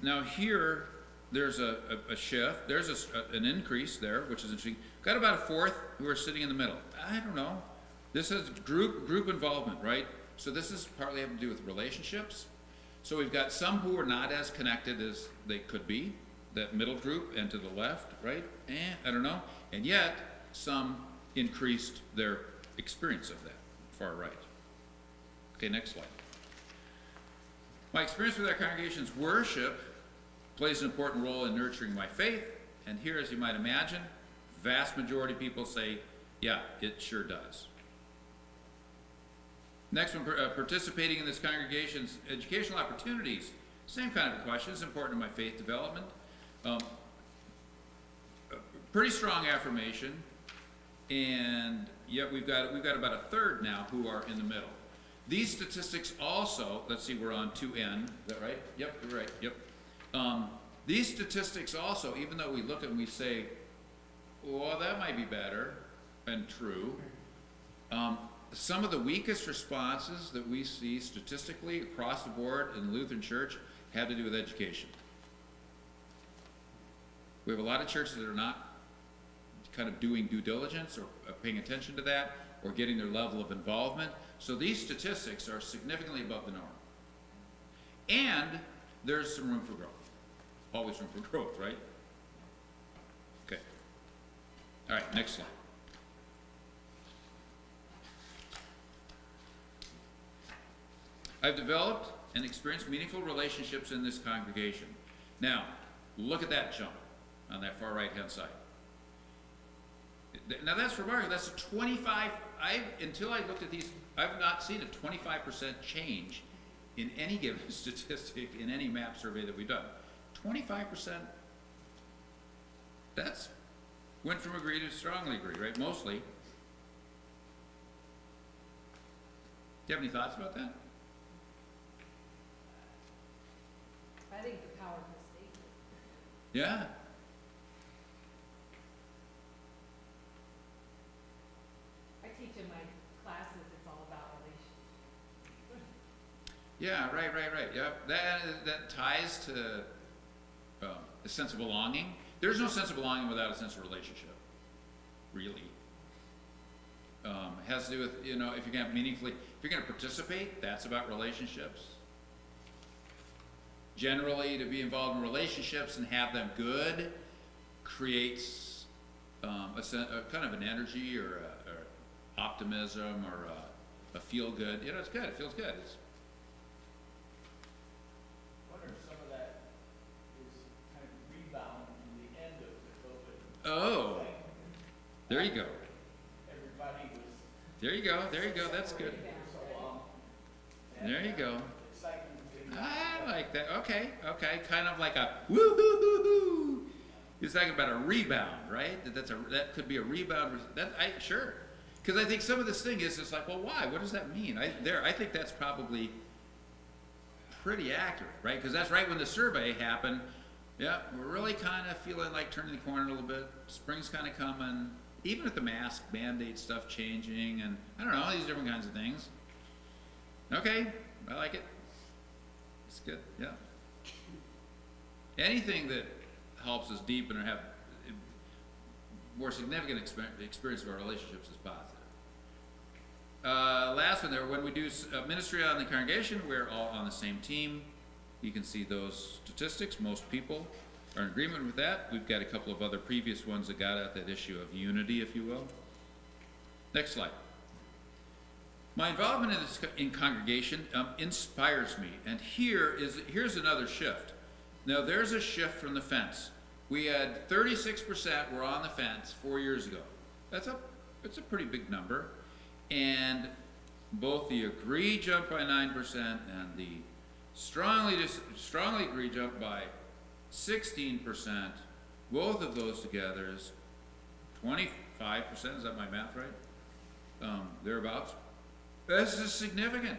Now here, there's a shift. There's an increase there, which is interesting. Got about a fourth who are sitting in the middle. I don't know. This is group involvement, right? So this is partly having to do with relationships. So we've got some who are not as connected as they could be, that middle group, and to the left, right? I don't know. And yet, some increased their experience of that, far right. Okay, next slide. My experience with our congregation's worship plays an important role in nurturing my faith, and here, as you might imagine, vast majority of people say, yeah, it sure does. Next one, participating in this congregation's educational opportunities. Same kind of a question, it's important to my faith development. Pretty strong affirmation, and yet we've got about a third now who are in the middle. These statistics also, let's see, we're on 2N, is that right? Yep, you're right, yep. These statistics also, even though we look at them, we say, well, that might be better and true. Some of the weakest responses that we see statistically across the board in the Lutheran Church have to do with education. We have a lot of churches that are not kind of doing due diligence or paying attention to that or getting their level of involvement. So these statistics are significantly above the norm. And there's some room for growth. Always room for growth, right? Okay. All right, next slide. I've developed and experienced meaningful relationships in this congregation. Now, look at that jump on that far right-hand side. Now that's remarkable. That's a 25, until I looked at these, I've not seen a 25% change in any given statistic in any MAP survey that we've done. 25%, that's went from agree to strongly agree, right? Mostly. Do you have any thoughts about that? I think it's a powerful statement. Yeah. I teach in my classes, it's all about relationships. Yeah, right. Yep. That ties to a sense of belonging. There's no sense of belonging without a sense of relationship, really. It has to do with, if you're going to meaningfully, if you're going to participate, that's about relationships. Generally, to be involved in relationships and have them good creates a kind of an energy or optimism or a feel good. It's good. It feels good. Wonder if some of that is kind of rebound from the end of the COVID. Oh, thing. there you go. Everybody was There you go. That's good. so long. There you go. Excitement. I like that. Okay. Kind of like a woo-hoo-hoo-hoo. He's talking about a rebound, right? That could be a rebound. Sure. Because I think some of this thing is just like, well, why? What does that mean? I think that's probably pretty accurate, right? Because that's right when the survey happened. Yeah, we're really kind of feeling like turning the corner a little bit. Spring's kind of coming. Even with the mask mandate stuff changing, and I don't know, all these different kinds of things. Okay, I like it. It's good, yeah. Anything that helps us deepen or have more significant experience of our relationships is positive. Last one there, when we do ministry on the congregation, we're all on the same team. You can see those statistics. Most people are in agreement with that. We've got a couple of other previous ones that got at that issue of unity, if you will. Next slide. My involvement in this in congregation inspires me, and here's another shift. Now there's a shift from the fence. We had 36% were on the fence 4 years ago. That's a pretty big number, and both the agree jumped by 9% and the strongly agree jumped by 16%. Both of those together is 25%. Is that my math right? Thereabouts. This is significant.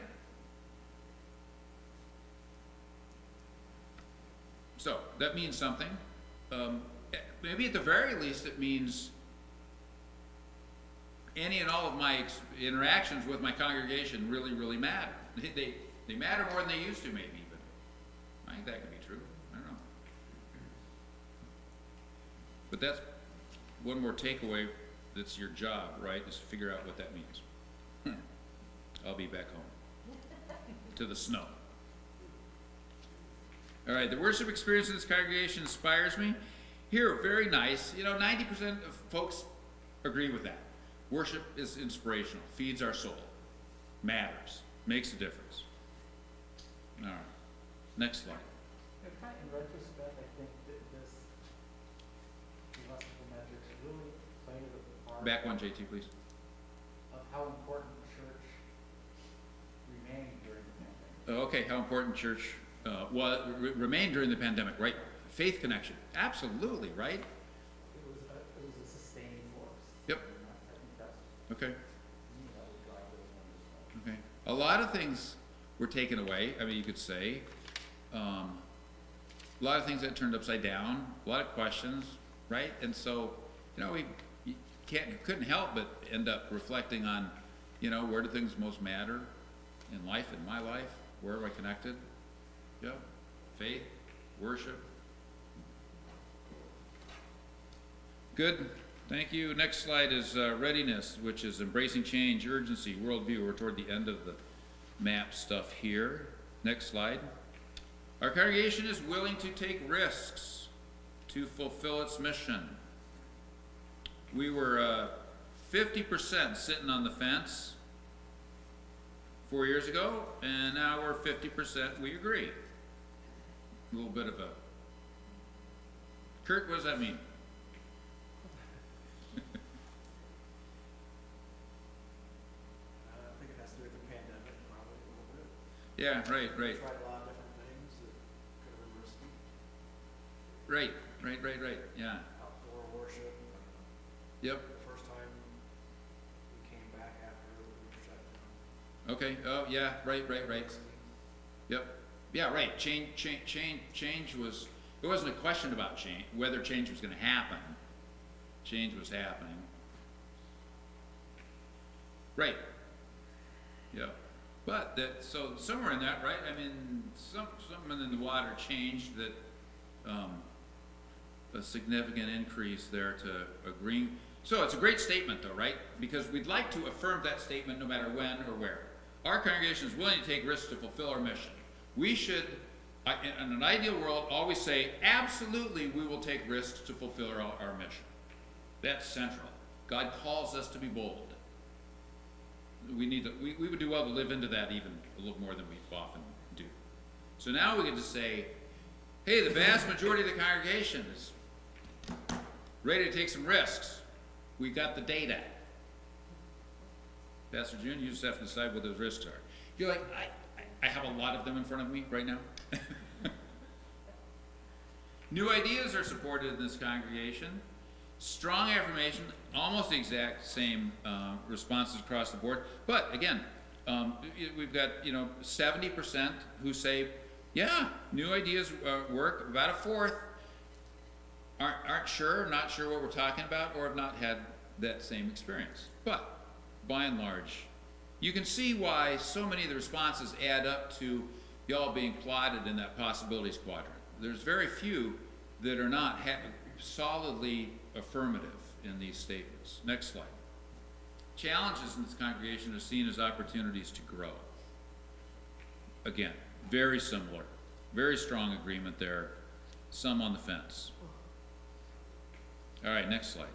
So that means something. Maybe at the very least it means any and all of my interactions with my congregation really matter. They matter more than they used to, maybe, but I think that could be true. I don't know. But that's one more takeaway. That's your job, right? Is to figure out what that means. I'll be back home to the snow. All right, the worship experience in this congregation inspires me. Here, very nice. 90% of folks agree with that. Worship is inspirational, feeds our soul, matters, makes a difference. All right, next slide. In retrospect, I think that this philosophical metrics really played a part. Back one, JT, please. Of how important church remained during the pandemic. Okay, how important church remained during the pandemic, right? Faith connection, absolutely, right? It was a sustaining force. Yep. And I think that's, Okay. to me, that would drive those numbers home. Okay. A lot of things were taken away. I mean, you could say a lot of things that turned upside down. A lot of questions, right? And so, we couldn't help but end up reflecting on, where do things most matter in life, in my life? Where am I connected? Yep. Faith, worship. Good. Thank you. Next slide is readiness, which is embracing change, urgency, worldview. We're toward the end of the MAP stuff here. Next slide. Our congregation is willing to take risks to fulfill its mission. We were 50% sitting on the fence 4 years ago, and now we're 50% we agree. A little bit of a... Kurt, what does that mean? I think it has to do with the pandemic, probably a little bit. Yeah, right. We tried a lot of different things that could have been risky. Right, yeah. Outdoor worship. Yep. The first time we came back after we were shut down. Okay, oh, yeah, right. Yep. Yeah, right. Change was, it wasn't a question about change, whether change was going to happen. Change was happening. Right. Yeah. But so somewhere in that, right? I mean, something in the water changed that, a significant increase there to agreeing. So it's a great statement though, right? Because we'd like to affirm that statement no matter when or where. Our congregation is willing to take risks to fulfill our mission. We should, in an ideal world, always say, absolutely, we will take risks to fulfill our mission. That's central. God calls us to be bold. We would do well to live into that even a little more than we often do. So now we get to say, hey, the vast majority of the congregation is ready to take some risks. We got the data. Pastor June, you just have to decide what those risks are. You're like, I have a lot of them in front of me right now. New ideas are supported in this congregation. Strong affirmation, almost the exact same responses across the board. But again, we've got 70% who say, yeah, new ideas work. About a fourth aren't sure, not sure what we're talking about, or have not had that same experience. But by and large, you can see why so many of the responses add up to y'all being plotted in that possibilities quadrant. There's very few that are not solidly affirmative in these statements. Next slide. Challenges in this congregation are seen as opportunities to grow. Again, very similar, very strong agreement there, some on the fence. All right, next slide.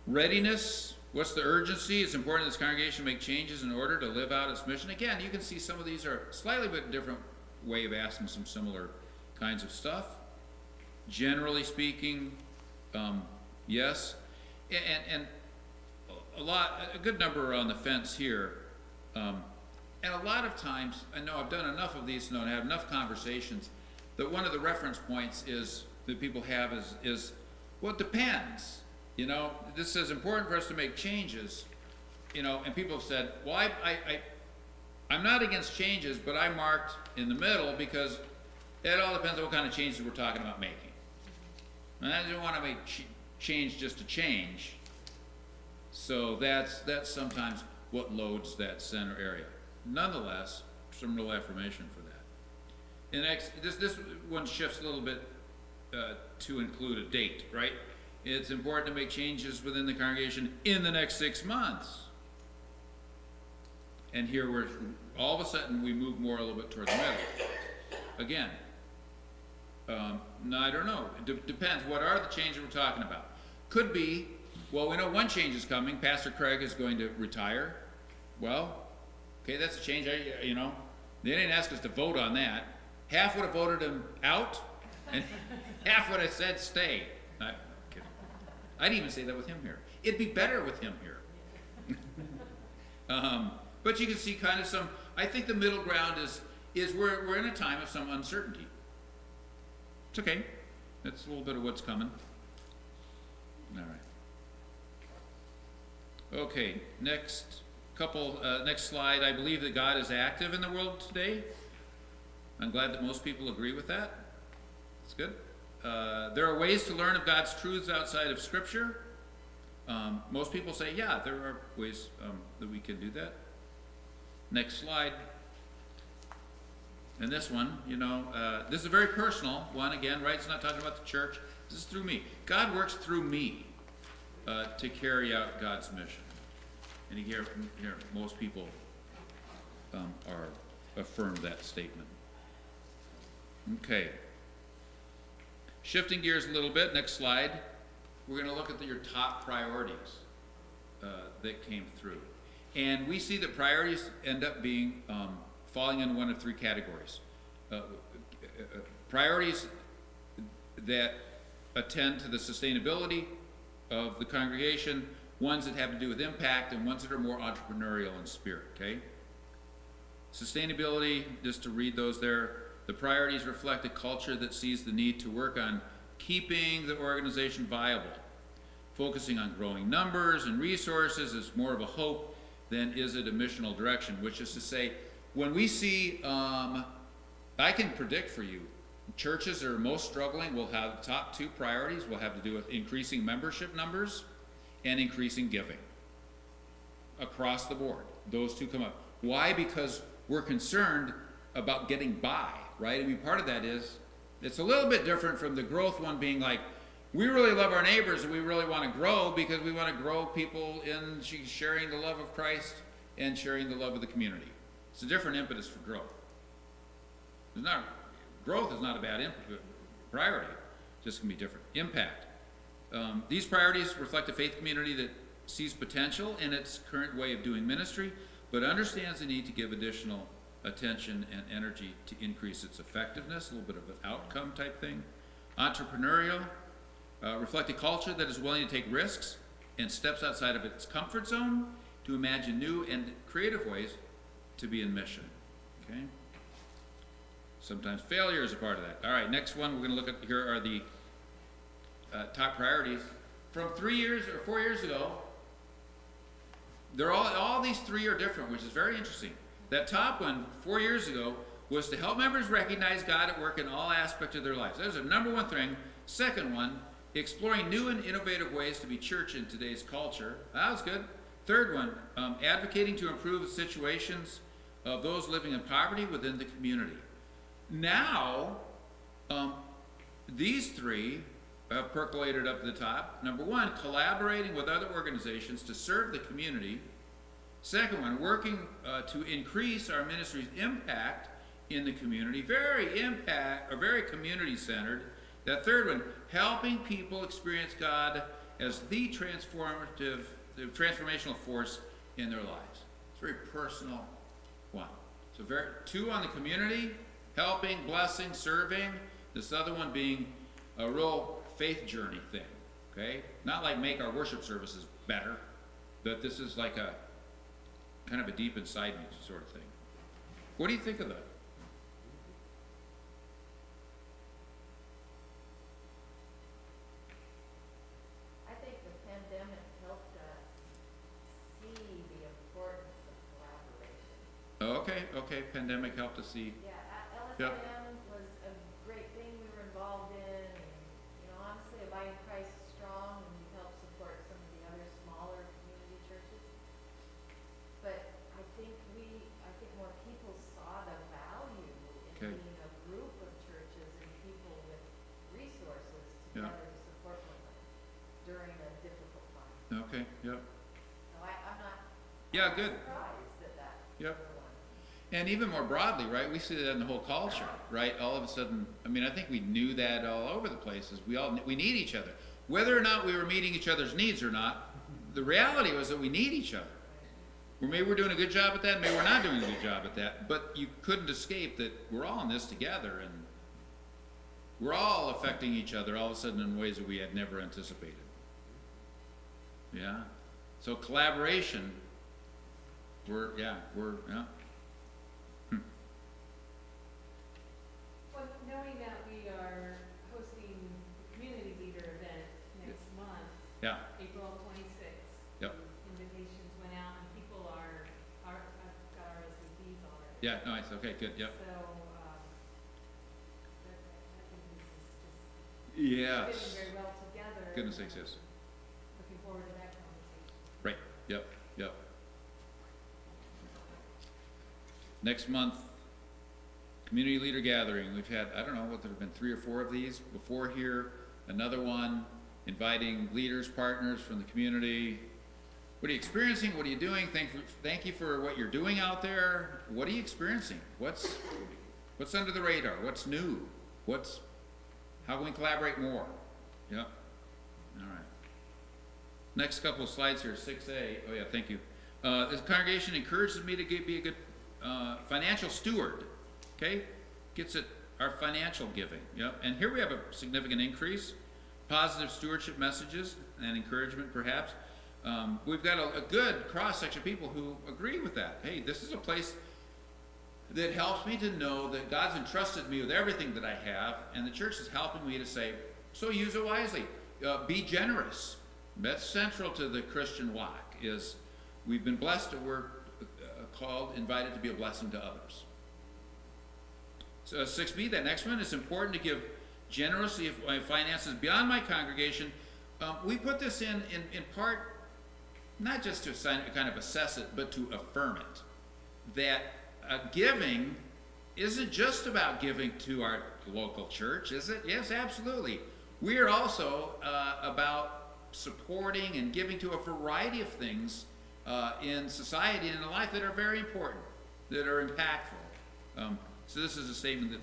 Readiness What's the urgency? It's important this congregation make changes in order to live out its mission. Again, you can see some of these are slightly bit different way of asking some similar kinds of stuff. Generally speaking, yes. And a good number are on the fence here. And a lot of times, I know I've done enough of these to know and have enough conversations that one of the reference points is that people have is well, it depends. You know, this says important for us to make changes, you know, and people have said, well, I'm not against changes, but I marked in the middle because it all depends on what kind of changes we're talking about making. And I don't want to make change just to change. So that's sometimes what loads that center area. Nonetheless, some real affirmation for that. And this one shifts a little bit to include a date, right? It's important to make changes within the congregation in the next 6 months. And here we're, all of a sudden, we move more a little bit toward the middle. Again, no, I don't know. It depends. What are the changes we're talking about? Could be, well, we know one change is coming. Pastor Craig is going to retire. Well, okay, that's a change. You know, they didn't ask us to vote on that. Half would have voted him out, and half would have said stay. I'm kidding. I'd even say that with him here. It'd be better with him here. But you can see kind of some. I think the middle ground is we're in a time of some uncertainty. It's okay. That's a little bit of what's coming. All right. Okay, next slide. I believe that God is active in the world today. I'm glad that most people agree with that. That's good. There are ways to learn of God's truths outside of Scripture. Most people say, yeah, there are ways that we can do that. Next slide. And this one, you know, this is a very personal one again, right? It's not talking about the church. This is through me. God works through me to carry out God's mission. And here most people are affirm that statement. Okay. Shifting gears a little bit, next slide. We're going to look at your top priorities that came through. And we see that priorities end up being falling in one of three categories. Priorities that attend to the sustainability of the congregation, ones that have to do with impact, and ones that are more entrepreneurial in spirit, okay? Sustainability, just to read those there, the priorities reflect a culture that sees the need to work on keeping the organization viable. Focusing on growing numbers and resources is more of a hope than is it a missional direction, which is to say, when we see, I can predict for you, churches that are most struggling will have the top two priorities will have to do with increasing membership numbers and increasing giving. Across the board, those two come up. Why? Because we're concerned about getting by, right? I mean, part of that is, it's a little bit different from the growth one being like, we really love our neighbors and we really want to grow because we want to grow people in sharing the love of Christ and sharing the love of the community. It's a different impetus for growth. Growth is not a bad priority, just can be different. Impact. These priorities reflect a faith community that sees potential in its current way of doing ministry, but understands the need to give additional attention and energy to increase its effectiveness, a little bit of an outcome type thing. Entrepreneurial. Reflect a culture that is willing to take risks and steps outside of its comfort zone to imagine new and creative ways to be in mission. Okay? Sometimes failure is a part of that. All right, next one we're going to look at here are the top priorities. From 3 years or 4 years ago, they're all these three are different, which is very interesting. That top one 4 years ago was to help members recognize God at work in all aspects of their lives. That was the number one thing. Second one, exploring new and innovative ways to be church in today's culture. That was good. Third one, advocating to improve the situations of those living in poverty within the community. Now, these three have percolated up to the top. Number one, collaborating with other organizations to serve the community. Second one, working to increase our ministry's impact in the community. Very community-centered. That third one, helping people experience God as the transformational force in their lives. It's a very personal one. So two on the community, helping, blessing, serving. This other one being a real faith journey thing, okay? Not like make our worship services better, but this is like a kind of a deep inside me sort of thing. What do you think of that? I think the pandemic helped us see the importance of collaboration. Oh, okay, pandemic helped us see. Yeah, Yep. LSIM was a great thing we were involved in, and, you know, honestly, Abiding Christ is strong, and we help support some of the other smaller community churches. But I think more people saw the value Okay. in being a group of churches and people with resources Yeah. together to support one another during a difficult time. Okay, yep. So I'm not Yeah, good. surprised at that. Yep. for one. And even more broadly, right, we see that in the whole culture, right? All of a sudden, I mean, I think we knew that all over the places. We need each other. Whether or not we were meeting each other's needs or not, the reality was that we need each other. Well, maybe we're doing a good job at that, maybe we're not doing a good job at that, but you couldn't escape that we're all in this together, and we're all affecting each other all of a sudden in ways that we had never anticipated. Yeah? So collaboration, yeah. Well, knowing that we are hosting the community leader event next month, Yeah, April 26th. Yep. Invitations went out and people I've got RSVPs already. yeah, nice, okay, good, yep. So, I think this is just Yes. fitting very well together. Goodness sakes, yes. Looking forward to that conversation. Right, yep. Next month, community leader gathering. We've had, I don't know, what, there have been 3 or 4 of these before here. Another one, inviting leaders, partners from the community. What are you experiencing? What are you doing? Thank you for what you're doing out there. What are you experiencing? What's under the radar? What's new? How can we collaborate more? Yep. All right. Next couple of slides here, 6A. Oh yeah, thank you. This congregation encourages me to be a good financial steward. Okay, gets at our financial giving. Yep. And here we have a significant increase. Positive stewardship messages and encouragement, perhaps. We've got a good cross section of people who agree with that. Hey, this is a place that helps me to know that God's entrusted me with everything that I have, and the church is helping me to say, so use it wisely. Be generous. That's central to the Christian walk. Is we've been blessed, and we're invited to be a blessing to others. So 6B, that next one, it's important to give generously of my finances beyond my congregation. We put this in part, not just to kind of assess it, but to affirm it. That giving isn't just about giving to our local church, is it? Yes, absolutely. We are also about supporting and giving to a variety of things in society and in life that are very important, that are impactful. So this is a statement that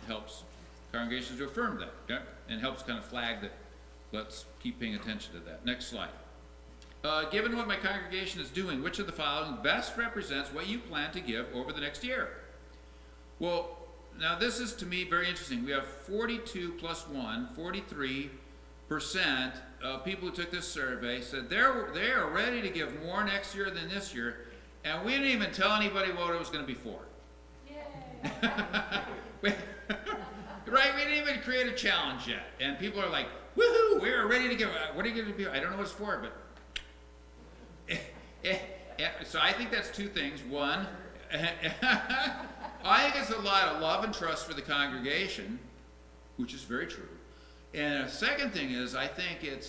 helps congregations to affirm that, okay? And helps kind of flag that. Let's keep paying attention to that. Next slide. Given what my congregation is doing, which of the following best represents what you plan to give over the next year? Well, now this is to me very interesting. We have 42 plus 1, 43% of people who took this survey said they are ready to give more next year than this year, and we didn't even tell anybody what it was going to be for. Yay! Right? We didn't even create a challenge yet, and people are like, "Woohoo! We are ready to give." What are you going to be? I don't know what it's for, but so I think that's 2 things. One, I think it's a lot of love and trust for the congregation, which is very true. And a second thing is, I think it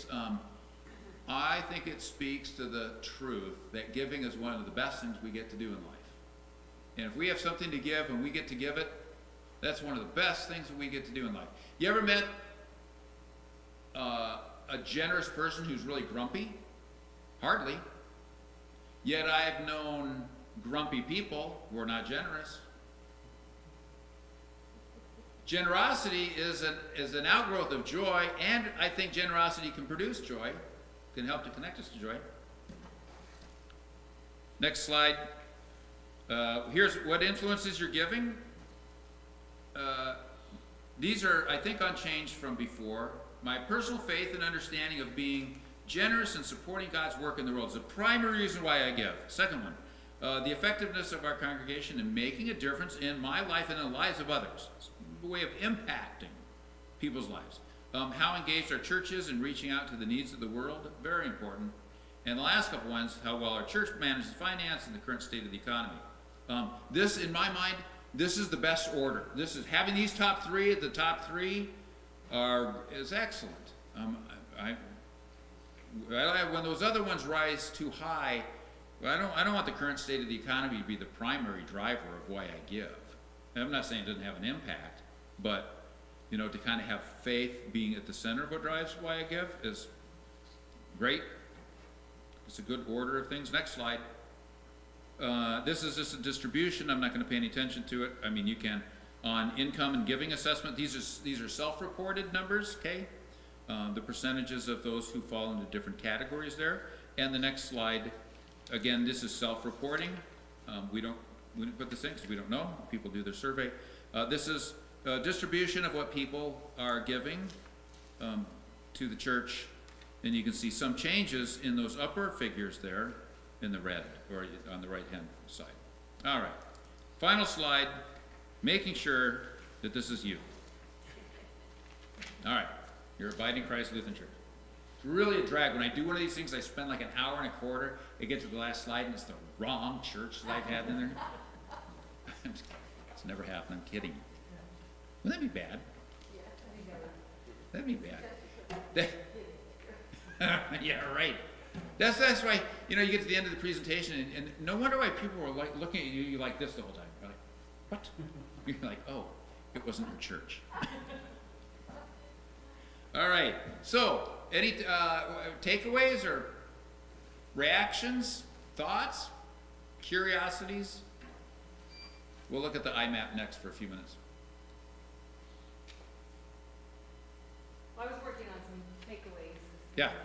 speaks to the truth that giving is one of the best things we get to do in life. And if we have something to give and we get to give it, that's one of the best things that we get to do in life. You ever met a generous person who's really grumpy? Hardly. Yet I've known grumpy people who are not generous. Generosity is an outgrowth of joy, and I think generosity can produce joy. can help to connect us to joy. Next slide. Here's what influences you're giving. These are, I think, unchanged from before. My personal faith and understanding of being generous and supporting God's work in the world is the primary reason why I give. Second one, the effectiveness of our congregation in making a difference in my life and in the lives of others. It's a way of impacting people's lives. How engaged our church is in reaching out to the needs of the world, very important. And the last couple ones, how well our church manages finance and the current state of the economy. This, in my mind, this is the best order. This is having these top three. The top three is excellent. When those other ones rise too high, I don't want the current state of the economy to be the primary driver of why I give. And I'm not saying it doesn't have an impact, but to kind of have faith being at the center of what drives why I give is great. It's a good order of things. Next slide. This is just a distribution. I'm not going to pay any attention to it. I mean, you can. On income and giving assessment, these are self-reported numbers, okay? The percentages of those who fall into different categories there. And the next slide, again, this is self-reporting. We didn't put this in because we don't know. People do their survey. This is distribution of what people are giving to the church. And you can see some changes in those upper figures there in the red, or on the right-hand side. All right. Final slide, making sure that this is you. All right. You're Abiding Christ Lutheran Church. It's really a drag. When I do one of these things, I spend like an hour and a quarter. I get to the last slide, and it's the wrong church that I've had in there. It's never happened. I'm kidding. Wouldn't that be bad? That'd be bad. Yeah, right. That's why, you get to the end of the presentation, and no wonder why people were like looking at you like this the whole time. You're like, what? You're like, oh, it wasn't your church. All right. So, any takeaways or reactions, thoughts, curiosities? We'll look at the IMAP next for a few minutes. Well, I was working on some takeaways this Yeah. morning,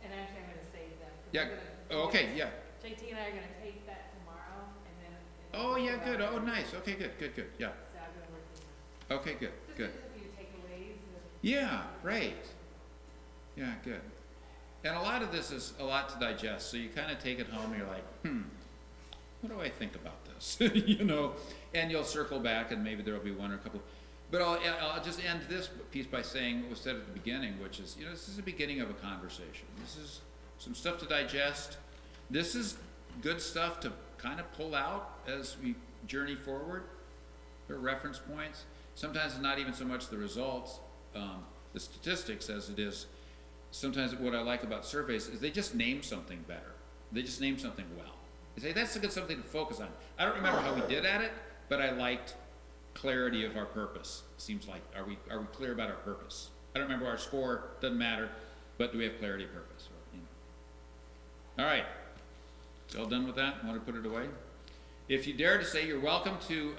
and actually I'm gonna save them. 'Cause Yeah. we're gonna- Oh, okay. Yeah. JT and I are gonna take that tomorrow, and then. Oh, yeah. talk Good. about Oh, it. nice. Okay. Good. Yeah. So I've been working on, Okay. Good. just a few takeaways. Yeah. Right. Yeah. Good. And a lot of this is a lot to digest, so you kind of take it home and you're like, what do I think about this? And you'll circle back and maybe there'll be one or a couple. But I'll just end this piece by saying what was said at the beginning, which is, this is the beginning of a conversation. This is some stuff to digest. This is good stuff to kind of pull out as we journey forward. There are reference points. Sometimes it's not even so much the results, the statistics as it is. Sometimes what I like about surveys is they just name something better. They just name something well. They say, that's a good something to focus on. I don't remember how we did at it, but I liked clarity of our purpose. Seems like, are we clear about our purpose? I don't remember our score, doesn't matter, but do we have clarity of purpose? All right, all done with that? Want to put it away? If you dare to say, you're welcome to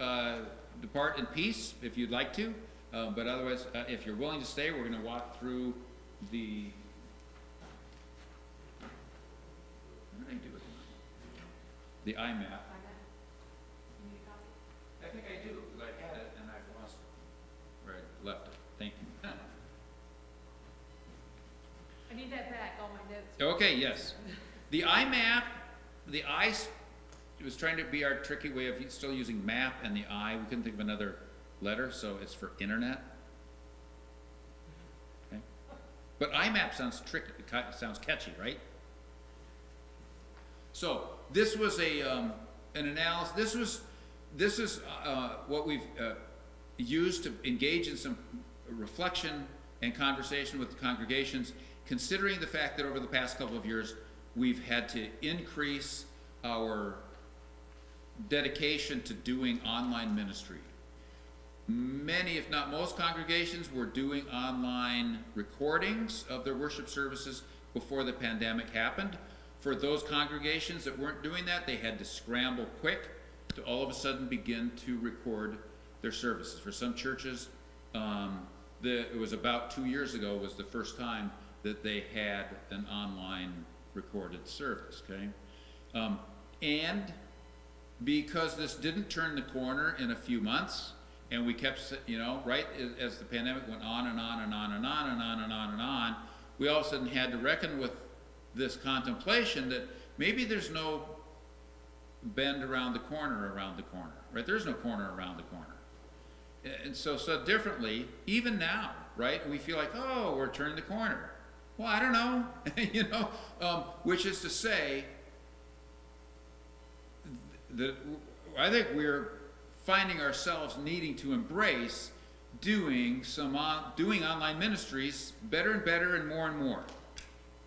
depart in peace if you'd like to, but otherwise, if you're willing to stay, we're going to walk through the, what did I do with it? The IMAP. You need a copy? I think I do, because I had it and I've lost it. Where I left it. Thank you. I need that back, all my notes. Okay, yes. The IMAP, the I was trying to be our tricky way of still using map and the I. We couldn't think of another letter, so it's for internet. Okay. But IMAP sounds tricky, it sounds catchy, right? So this was an analysis. This is what we've used to engage in some reflection and conversation with the congregations, considering the fact that over the past couple of years we've had to increase our dedication to doing online ministry. Many, if not most congregations, were doing online recordings of their worship services before the pandemic happened. For those congregations that weren't doing that, they had to scramble quick to all of a sudden begin to record their services. For some churches, it was about 2 years ago was the first time that they had an online recorded service, okay? And because this didn't turn the corner in a few months, and we kept, you know, right as the pandemic went on and on and on and on and on and on and on, we all of a sudden had to reckon with this contemplation that maybe there's no bend around the corner, right? There's no corner around the corner. And so differently, even now, right? We feel like, oh, we're turning the corner. Well, I don't know, you know, which is to say that I think we're finding ourselves needing to embrace doing online ministries better and better and more.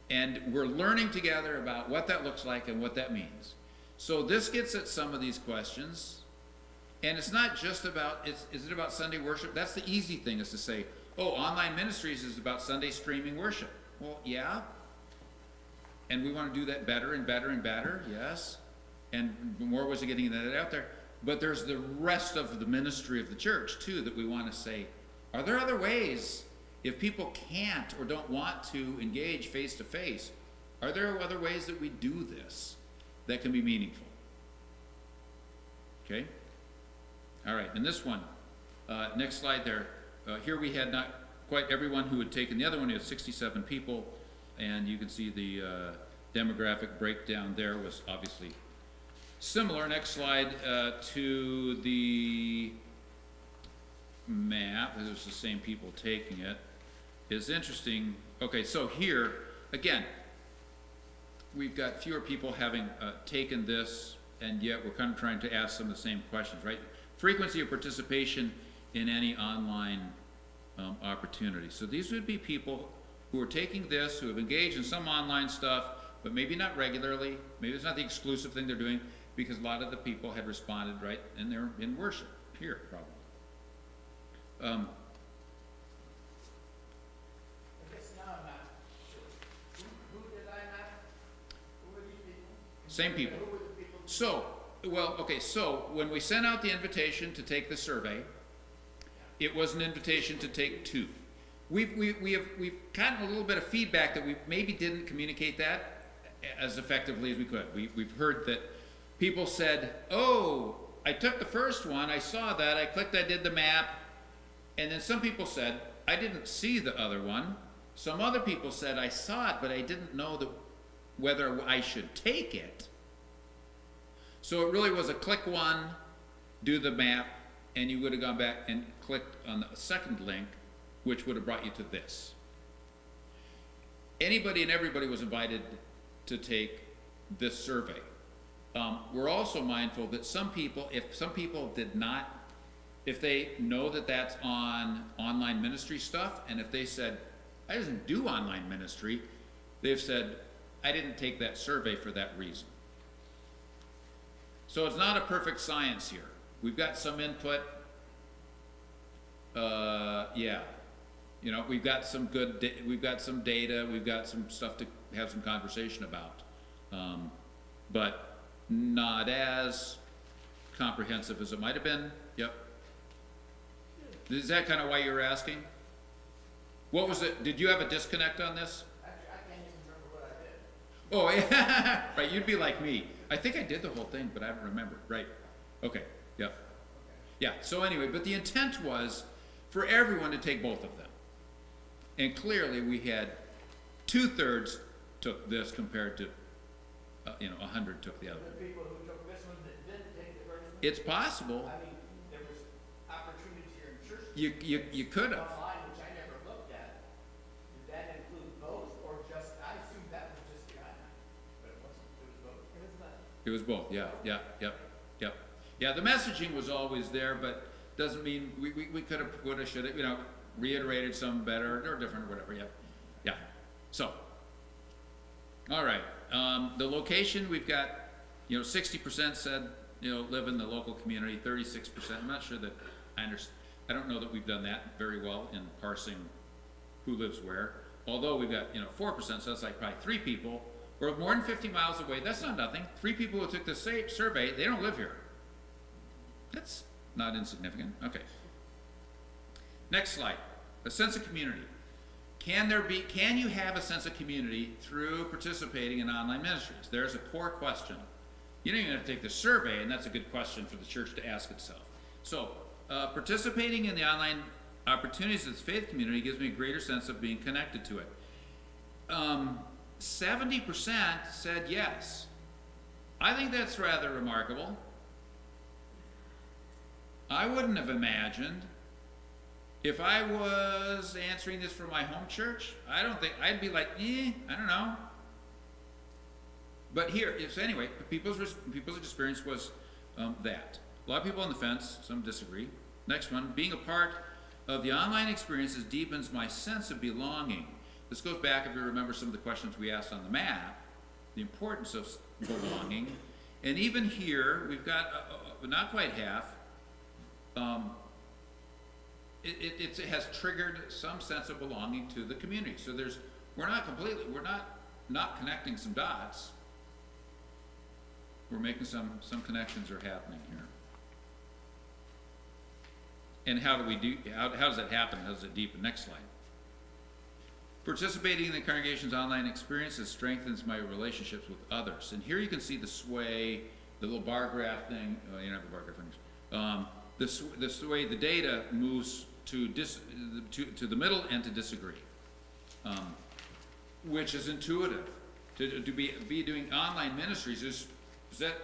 And we're learning together about what that looks like and what that means. So this gets at some of these questions. And it's not just about, is it about Sunday worship? That's the easy thing, is to say, oh, online ministries is about Sunday streaming worship. Well, yeah. And we want to do that better and better and better, yes. And more ways of getting that out there. But there's the rest of the ministry of the church, too, that we want to say, are there other ways, if people can't or don't want to engage face-to-face, are there other ways that we do this that can be meaningful? Okay? All right, and this one, next slide there. Here we had not quite everyone who had taken the other one. We had 67 people, and you can see the demographic breakdown there was obviously similar. Next slide to the map. It was the same people taking it. Is interesting. Okay, so here, again, we've got fewer people having taken this, and yet we're kind of trying to ask some of the same questions, right? Frequency of participation in any online opportunity. So these would be people who are taking this, who have engaged in some online stuff, but maybe not regularly. Maybe it's not the exclusive thing they're doing, because a lot of the people had responded, right, and they're in worship here, probably. I guess now I'm not sure. Who did I not? Who were these people? Same people. Who were the people? So, well, okay, so when we sent out the invitation to take the survey, it was an invitation to take 2. We've gotten a little bit of feedback that we maybe didn't communicate that as effectively as we could. We've heard that people said, oh, I took the first one, I saw that, I clicked, I did the map, and then some people said, I didn't see the other one. Some other people said, I saw it, but I didn't know whether I should take it. So it really was a click one, do the map, and you would have gone back and clicked on the second link, which would have brought you to this. Anybody and everybody was invited to take this survey. We're also mindful that some people, if some people did not, if they know that that's on online ministry stuff, and if they said, I didn't do online ministry, they've said, I didn't take that survey for that reason. So it's not a perfect science here. We've got some input. Yeah. You know, we've got some we've got some data, we've got some stuff to have some conversation about. But not as comprehensive as it might have been. Yep. Is that kind of why you were asking? What was it? Did you have a disconnect on this? Actually, I can't even remember what I did. Oh, yeah. Right, you'd be like me. I think I did the whole thing, but I don't remember. Right. Okay. Yep. Yeah. So anyway, but the intent was for everyone to take both of them. And clearly we had 2/3 took this compared to, 100 took the other one. The people who took this one that didn't take the first one? It's possible. I mean, there was opportunities here in church. You could have. Online, which I never looked at. Did that include both, or just, I assumed that was just the online, but it wasn't, it was both. It was about, It was both. Yeah. Yeah, the messaging was always there, but doesn't mean we could have, would have, should have, reiterated some better or different, or whatever. Yeah. So, all right. The location, we've got, 60% said, live in the local community, 36%. I'm not sure that I don't know that we've done that very well in parsing who lives where. Although we've got, 4%, so that's like probably 3 people, or more than 50 miles away. That's not nothing. 3 people who took the survey, they don't live here. That's not insignificant. Okay. Next slide. A sense of community. can you have a sense of community through participating in online ministries? There's a core question. You don't even have to take the survey, and that's a good question for the church to ask itself. So, participating in the online opportunities of the faith community gives me a greater sense of being connected to it. 70% said yes. I think that's rather remarkable. I wouldn't have imagined, if I was answering this for my home church, I don't think, I'd be like, I don't know. But here, anyway, people's experience was that. A lot of people on the fence, some disagree. Next one, being a part of the online experiences deepens my sense of belonging. This goes back, if you remember some of the questions we asked on the map, the importance of belonging. And even here, we've got not quite half. It has triggered some sense of belonging to the community. So we're not connecting some dots. We're making some connections are happening here. And how does that happen? How does it deepen? Next slide. Participating in the congregation's online experiences strengthens my relationships with others. And here you can see the sway, the little bar graph thing. Oh, you don't have the bar graph things. The sway, the data moves to the middle and to disagree, which is intuitive. To be doing online ministries, does that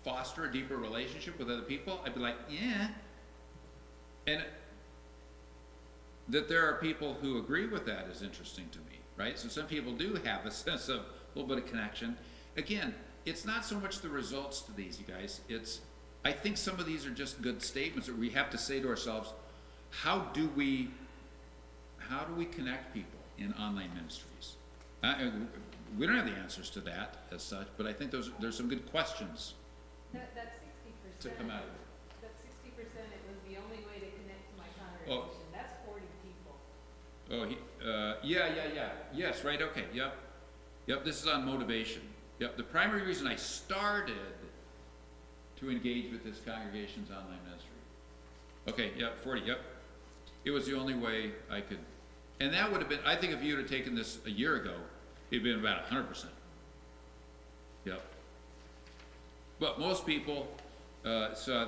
foster a deeper relationship with other people? I'd be like, yeah. And that there are people who agree with that is interesting to me, right? So some people do have a sense of a little bit of connection. Again, it's not so much the results to these, you guys. I think some of these are just good statements that we have to say to ourselves, how do we connect people in online ministries? We don't have the answers to that as such, but I think there's some good questions That 60%. to come out of it. That 60%, it was the only way to connect to my congregation. That's 40 people. Yes, right, okay, yep, this is on motivation. Yep, the primary reason I started to engage with this congregation's online ministry. Okay, yep, 40, yep. It was the only way I could, and that would have been, I think if you would have taken this a year ago, it'd been about 100%. Yep. But most people saw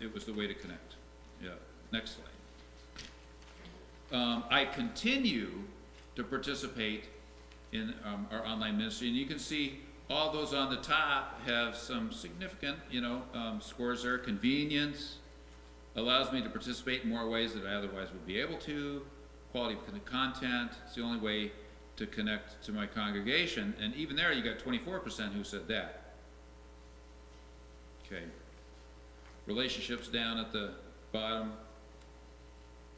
it was the way to connect. Yeah, next slide. I continue to participate in our online ministry, and you can see all those on the top have some significant, scores there. Convenience allows me to participate in more ways that I otherwise would be able to. Quality of content, it's the only way to connect to my congregation, and even there you got 24% who said that. Okay. Relationships down at the bottom.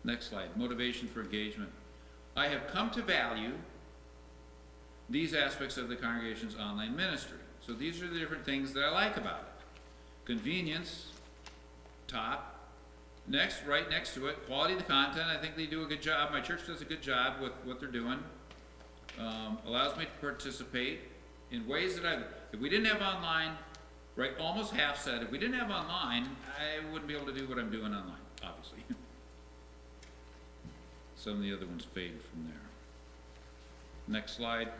Next slide, motivation for engagement. I have come to value these aspects of the congregation's online ministry. So these are the different things that I like about it. Convenience, top. Next, right next to it, quality of the content. I think they do a good job. My church does a good job with what they're doing. Allows me to participate in ways that if we didn't have online, right, almost half said, if we didn't have online, I wouldn't be able to do what I'm doing online, obviously. Some of the other ones fade from there. Next slide.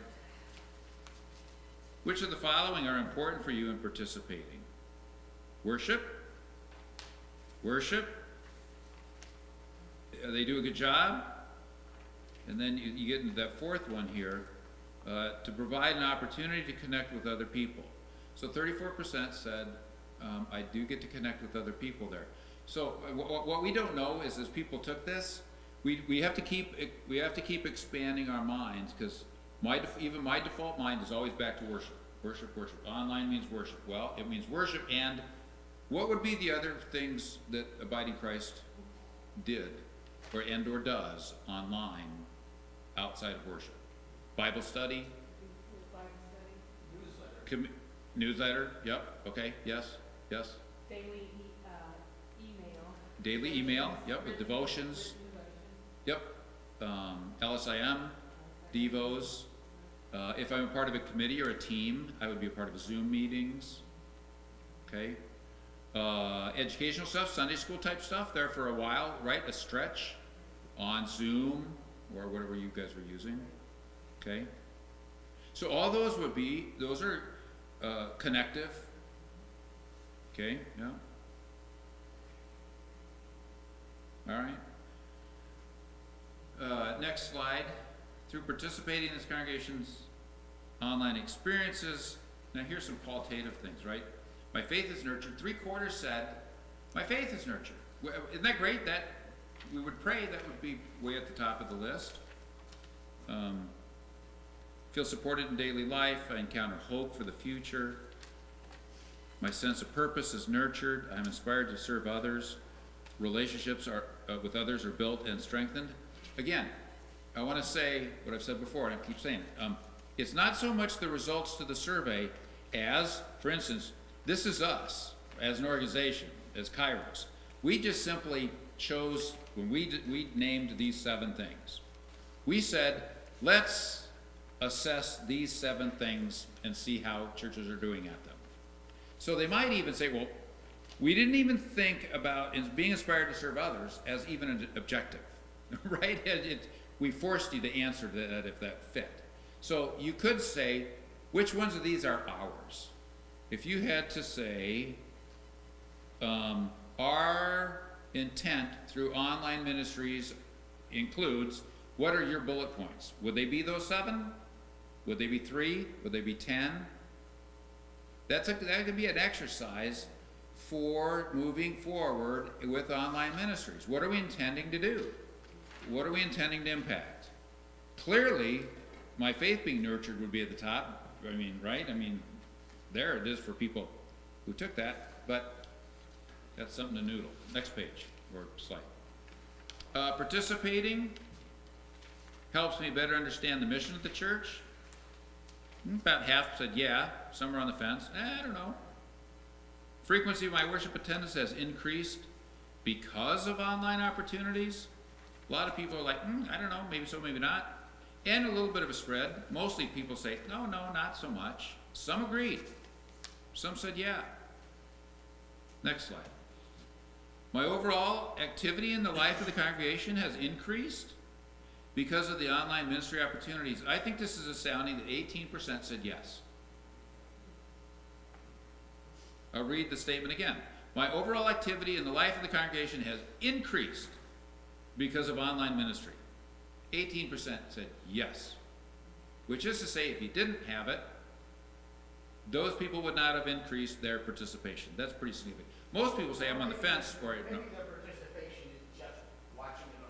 Which of the following are important for you in participating? Worship. They do a good job. And then you get into that fourth one here, to provide an opportunity to connect with other people. So 34% said, I do get to connect with other people there. So what we don't know is, as people took this, we have to keep expanding our minds, because even my default mind is always back to worship. Online means worship. Well, it means worship, and what would be the other things that Abiding Christ did or does online outside of worship? Bible study? Newsletter? Yep. Okay. Yes. Daily email. Daily email. Yep. With devotions. Yep. LSIM, Devos. If I'm a part of a committee or a team, I would be a part of Zoom meetings. Okay. Educational stuff, Sunday school type stuff, there for a while, right? A stretch on Zoom or whatever you guys were using, okay? So all those would be, those are connective, okay, yeah. All right. Next slide. Through participating in this congregation's online experiences, now here's some qualitative things, right? My faith is nurtured. 3/4 said, my faith is nurtured. Isn't that great? That we would pray that would be way at the top of the list. Feel supported in daily life. I encounter hope for the future. My sense of purpose is nurtured. I'm inspired to serve others. Relationships are with others are built and strengthened. Again, I want to say what I've said before, and I keep saying it. It's not so much the results to the survey as, for instance, this is us as an organization, as Kairos. We just simply chose, when we named these 7 things, we said, let's assess these 7 things and see how churches are doing at them. So they might even say, well, we didn't even think about being inspired to serve others as even an objective, right? We forced you to answer that if that fit. So you could say, which ones of these are ours? If you had to say, our intent through online ministries includes, what are your bullet points? Would they be those 7? Would they be 3? Would they be 10? That could be an exercise for moving forward with online ministries. What are we intending to do? What are we intending to impact? Clearly, my faith being nurtured would be at the top. I mean, right? I mean, there it is for people who took that, but that's something to noodle. Next page, or slide. Participating helps me better understand the mission of the church. About half said yeah, some were on the fence. I don't know. Frequency of my worship attendance has increased because of online opportunities. A lot of people are like, I don't know, maybe so, maybe not. And a little bit of a spread. Mostly people say, no, not so much. Some agreed. Some said yeah. Next slide. My overall activity in the life of the congregation has increased because of the online ministry opportunities. I think this is astounding that 18% said yes. I'll read the statement again. My overall activity in the life of the congregation has increased because of online ministry. 18% said yes. Which is to say, if you didn't have it, those people would not have increased their participation. That's pretty significant. Most people say I'm on the fence, or Maybe no. their participation is just watching it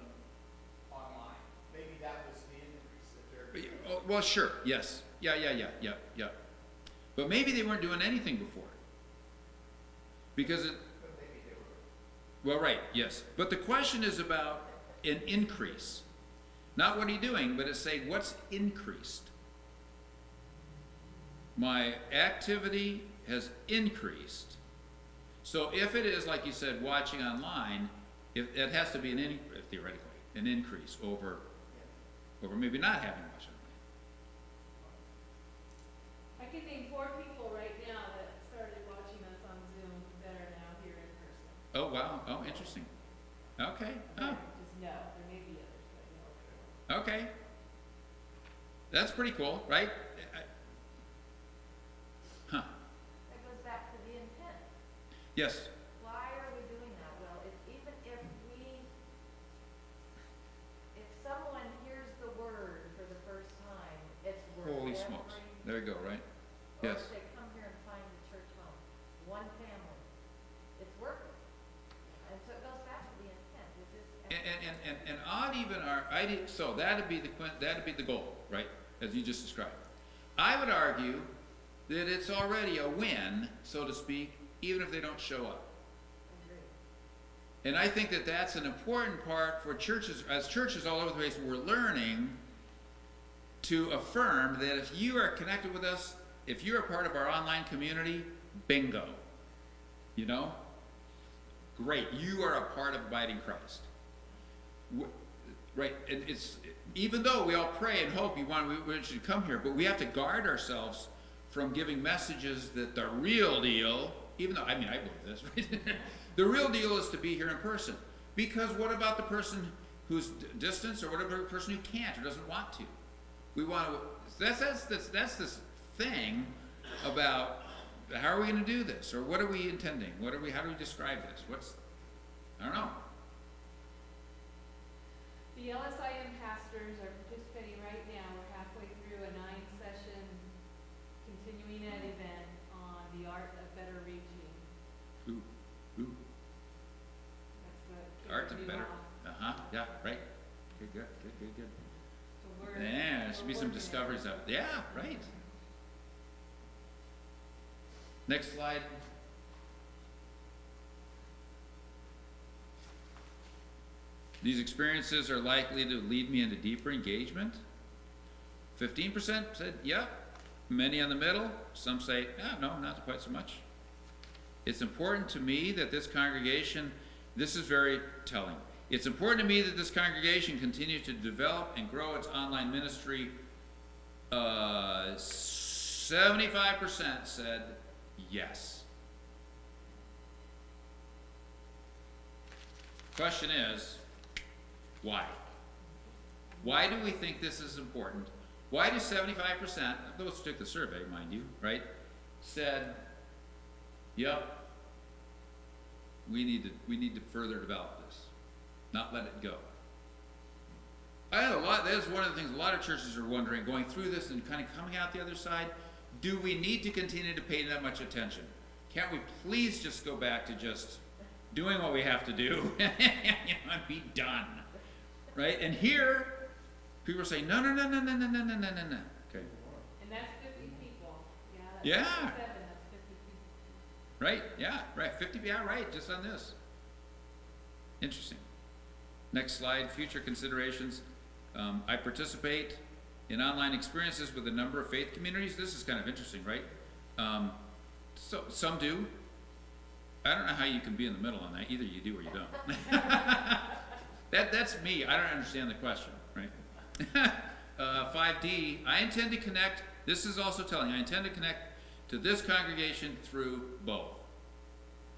online. Maybe that was the increase that they're. Oh, well, sure, yes. Yeah. But maybe they weren't doing anything before. Because it, But maybe they were. well, right, yes. But the question is about an increase. Not what are you doing, but it's saying what's increased. My activity has increased. So if it is, like you said, watching online, if it has to be theoretically, an increase over maybe not having watched online. I can name 4 people right now that started watching us on Zoom that are now here in person. Oh, wow. Oh, interesting. Okay. Oh, Just no, there may be others, but no. okay. That's pretty cool, right? Huh. That goes back to the intent. Yes. Why are we doing that? Well, even if someone hears the word for the first time, it's worth Holy smokes. There you go, right? Or Yes. if they come here and find the church home, one family, it's worth it. And so it goes back to the intent. Is this And odd even so that'd be the goal, right? As you just described. I would argue that it's already a win, so to speak, even if they don't show up. And I think that that's an important part for churches, as churches all over the place, we're learning to affirm that if you are connected with us, if you're a part of our online community, bingo. You know? Great, you are a part of abiding Christ. Right, and it's, even though we all pray and hope we should come here, but we have to guard ourselves from giving messages that the real deal, even though, I believe this, right? The real deal is to be here in person. Because what about the person who's distance, or whatever person who can't or doesn't want to. We want to, that's this thing about how are we gonna do this, or what are we intending, how do we describe this, I don't know. The LSIM pastors are participating right now. We're halfway through a 9-session continuing ed event on the art of better reaching. Ooh, That's the art of new better, law. yeah, right, good. So we're, Yeah, there should be we're some working it. discoveries of it, yeah, right. Next slide. These experiences are likely to lead me into deeper engagement. 15% said, yep. Many on the middle. Some say, no, not quite so much. It's important to me that this congregation, this is very telling. It's important to me that this congregation continue to develop and grow its online ministry. 75% said yes. Question is, why? Why do we think this is important? Why do 75%, those who took the survey, mind you, right, said, yep, we need to further develop this, not let it go. I know that is one of the things a lot of churches are wondering, going through this and kind of coming out the other side. Do we need to continue to pay that much attention? Can't we please just go back to just doing what we have to do and be done, right? And here, people are saying, no. Okay. And that's 50 people. Yeah. Yeah. 7, that's 50 people. Right, yeah, right, 50, yeah, right, just on this. Interesting. Next slide, future considerations. I participate in online experiences with a number of faith communities. This is kind of interesting, right? So some do. I don't know how you can be in the middle on that. Either you do or you don't. That's me. I don't understand the question, right? 5D, I intend to connect, this is also telling, I intend to connect to this congregation through both.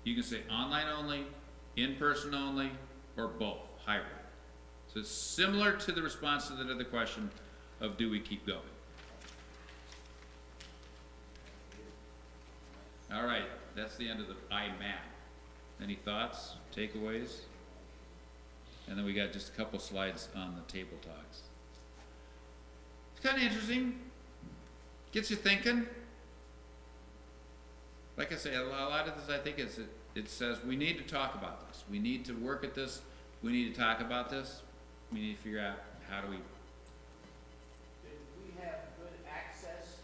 You can say online only, in person only, or both, hybrid. So it's similar to the response to the other question of do we keep going? All right, that's the end of the IMAP. Any thoughts, takeaways? And then we got just a couple slides on the table talks. It's kind of interesting. Gets you thinking. Like I say, a lot of this I think is it says we need to talk about this. We need to work at this. We need to talk about this. We need to figure out how do we. Did we have good access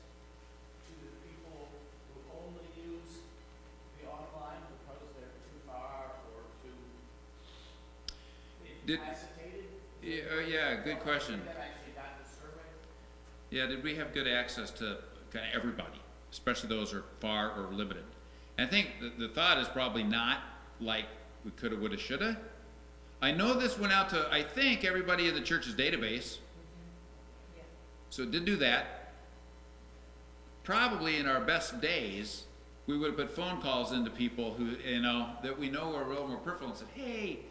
to the people who only use the online because they're too far or too incapacitated? Yeah, good question. That actually got the survey? Yeah, did we have good access to kind of everybody, especially those who are far or limited? And I think the thought is probably not like we coulda, woulda, shoulda. I know this went out to, I think, everybody in the church's database. Yeah. So it did do that. Probably in our best days, we would have put phone calls into people who, that we know are a little more peripheral and said, hey,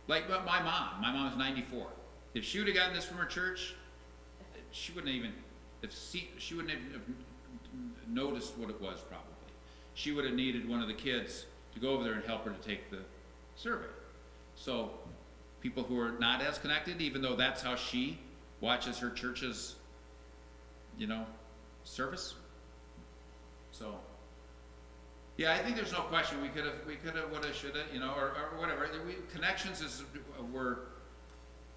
like my mom's 94. If she would have gotten this from her church, she wouldn't even have noticed what it was probably. She would have needed one of the kids to go over there and help her to take the survey. So people who are not as connected, even though that's how she watches her church's, service. So, yeah, I think there's no question we could have, woulda, shoulda, or whatever. Connections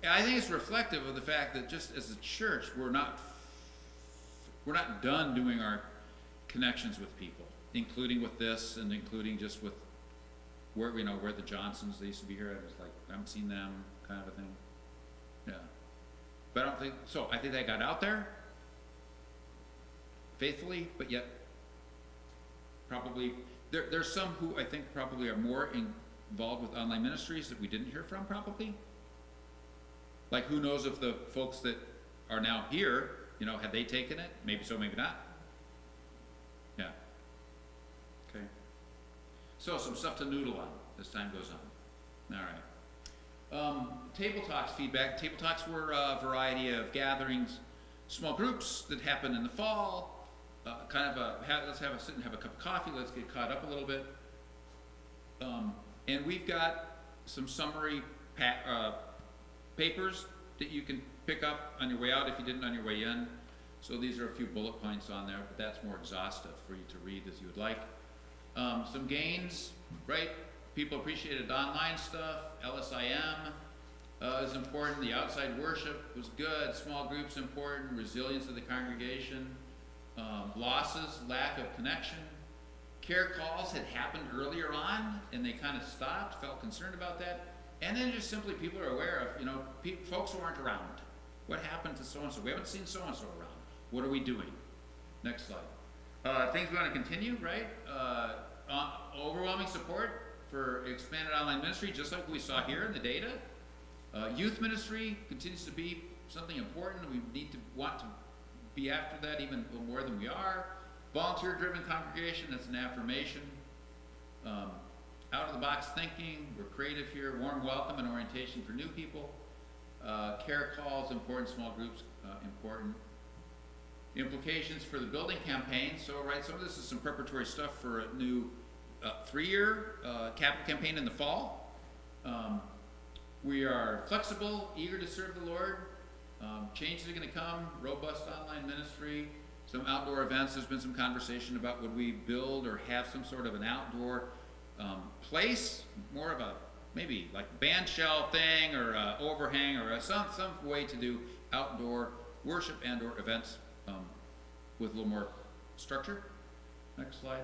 I think it's reflective of the fact that just as a church, we're not done doing our connections with people, including with this and including just with where the Johnsons, they used to be here. I was like, I haven't seen them, kind of a thing. Yeah, but I don't think so. I think they got out there faithfully, but yet probably there's some who I think probably are more involved with online ministries that we didn't hear from probably. Like who knows if the folks that are now here, had they taken it? Maybe so, maybe not. Yeah. Okay. So some stuff to noodle on as time goes on. All right. Table talks feedback. Table talks were a variety of gatherings, small groups that happen in the fall. Let's have a sit and have a cup of coffee. Let's get caught up a little bit. And we've got some summary papers that you can pick up on your way out if you didn't on your way in. So these are a few bullet points on there, but that's more exhaustive for you to read as you would like. Some gains, right? People appreciated online stuff. LSIM is important. The outside worship was good. Small groups important. Resilience of the congregation. Losses, lack of connection. Care calls had happened earlier on, and they kind of stopped, felt concerned about that. And then just simply people are aware of, folks who aren't around. What happened to so-and-so? We haven't seen so-and-so around. What are we doing? Next slide. Things we want to continue, right? Overwhelming support for expanded online ministry, just like we saw here in the data. Youth ministry continues to be something important. We want to be after that even a little more than we are. Volunteer-driven congregation, that's an affirmation. Out-of-the-box thinking, we're creative here. Warm welcome and orientation for new people. Care calls, important. Small groups, important. Implications for the building campaign. So, right, some of this is some preparatory stuff for a new 3-year capital campaign in the fall. We are flexible, eager to serve the Lord. Changes are going to come. Robust online ministry. Some outdoor events. There's been some conversation about would we build or have some sort of an outdoor place, more of a maybe like band shell thing or a overhang or some way to do outdoor worship and or events with a little more structure. Next slide.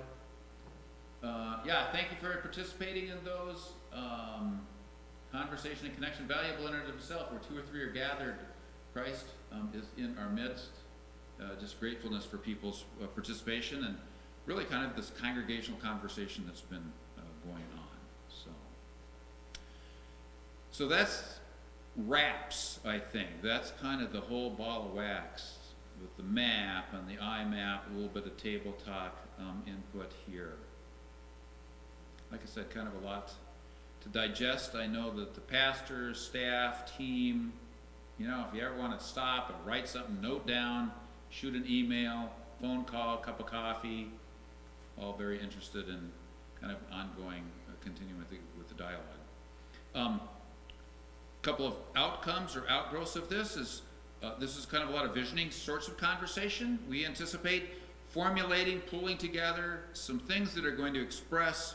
Thank you for participating in those. Conversation and connection, valuable in and of itself. Where 2 or 3 are gathered, Christ is in our midst. Just gratefulness for people's participation and really kind of this congregational conversation that's been going on. So that's wraps, I think. That's kind of the whole ball of wax with the MAP and the IMAP, a little bit of table talk input here. Like I said, kind of a lot to digest. I know that the pastors, staff, team, if you ever want to stop and write something, note down, shoot an email, phone call, cup of coffee, all very interested in kind of ongoing, continuing with the dialogue. Couple of outcomes or outgrowths of this is kind of a lot of visioning sorts of conversation. We anticipate formulating, pulling together some things that are going to express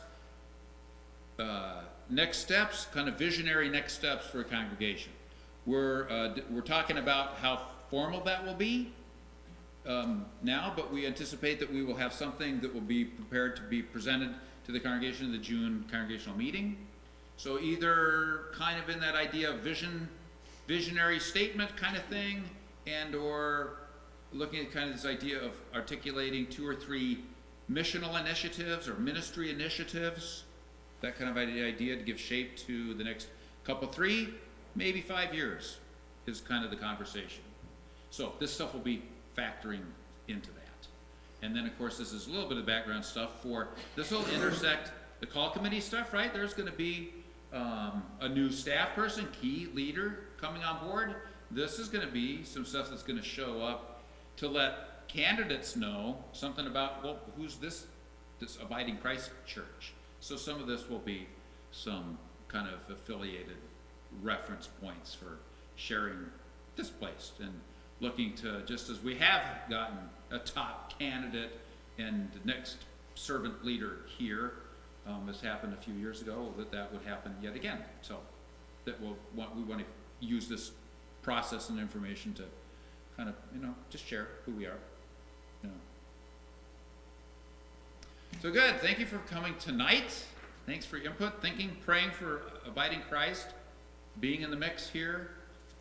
next steps, kind of visionary next steps for a congregation. We're talking about how formal that will be now, but we anticipate that we will have something that will be prepared to be presented to the congregation in the June congregational meeting. So either kind of in that idea of visionary statement kind of thing, and or looking at kind of this idea of articulating 2 or 3 missional initiatives or ministry initiatives, that kind of idea to give shape to the next couple, 3, maybe 5 years is kind of the conversation. So this stuff will be factoring into that. And then of course this is a little bit of background stuff for, this will intersect the call committee stuff, right? There's going to be a new staff person, key leader coming on board. This is going to be some stuff that's going to show up to let candidates know something about, well, who's this Abiding Christ church? So some of this will be some kind of affiliated reference points for sharing this place and looking to, just as we have gotten a top candidate and the next servant leader here, this happened a few years ago, that would happen yet again. So that we want to use this process and information to kind of, just share who we are. So good. Thank you for coming tonight. Thanks for your input, thinking, praying for Abiding Christ, being in the mix here.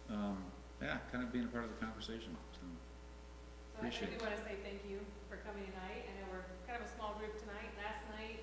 Kind of being a part of the conversation. So I appreciate do it. want to say thank you for coming tonight. I know we're kind of a small group tonight. Last night,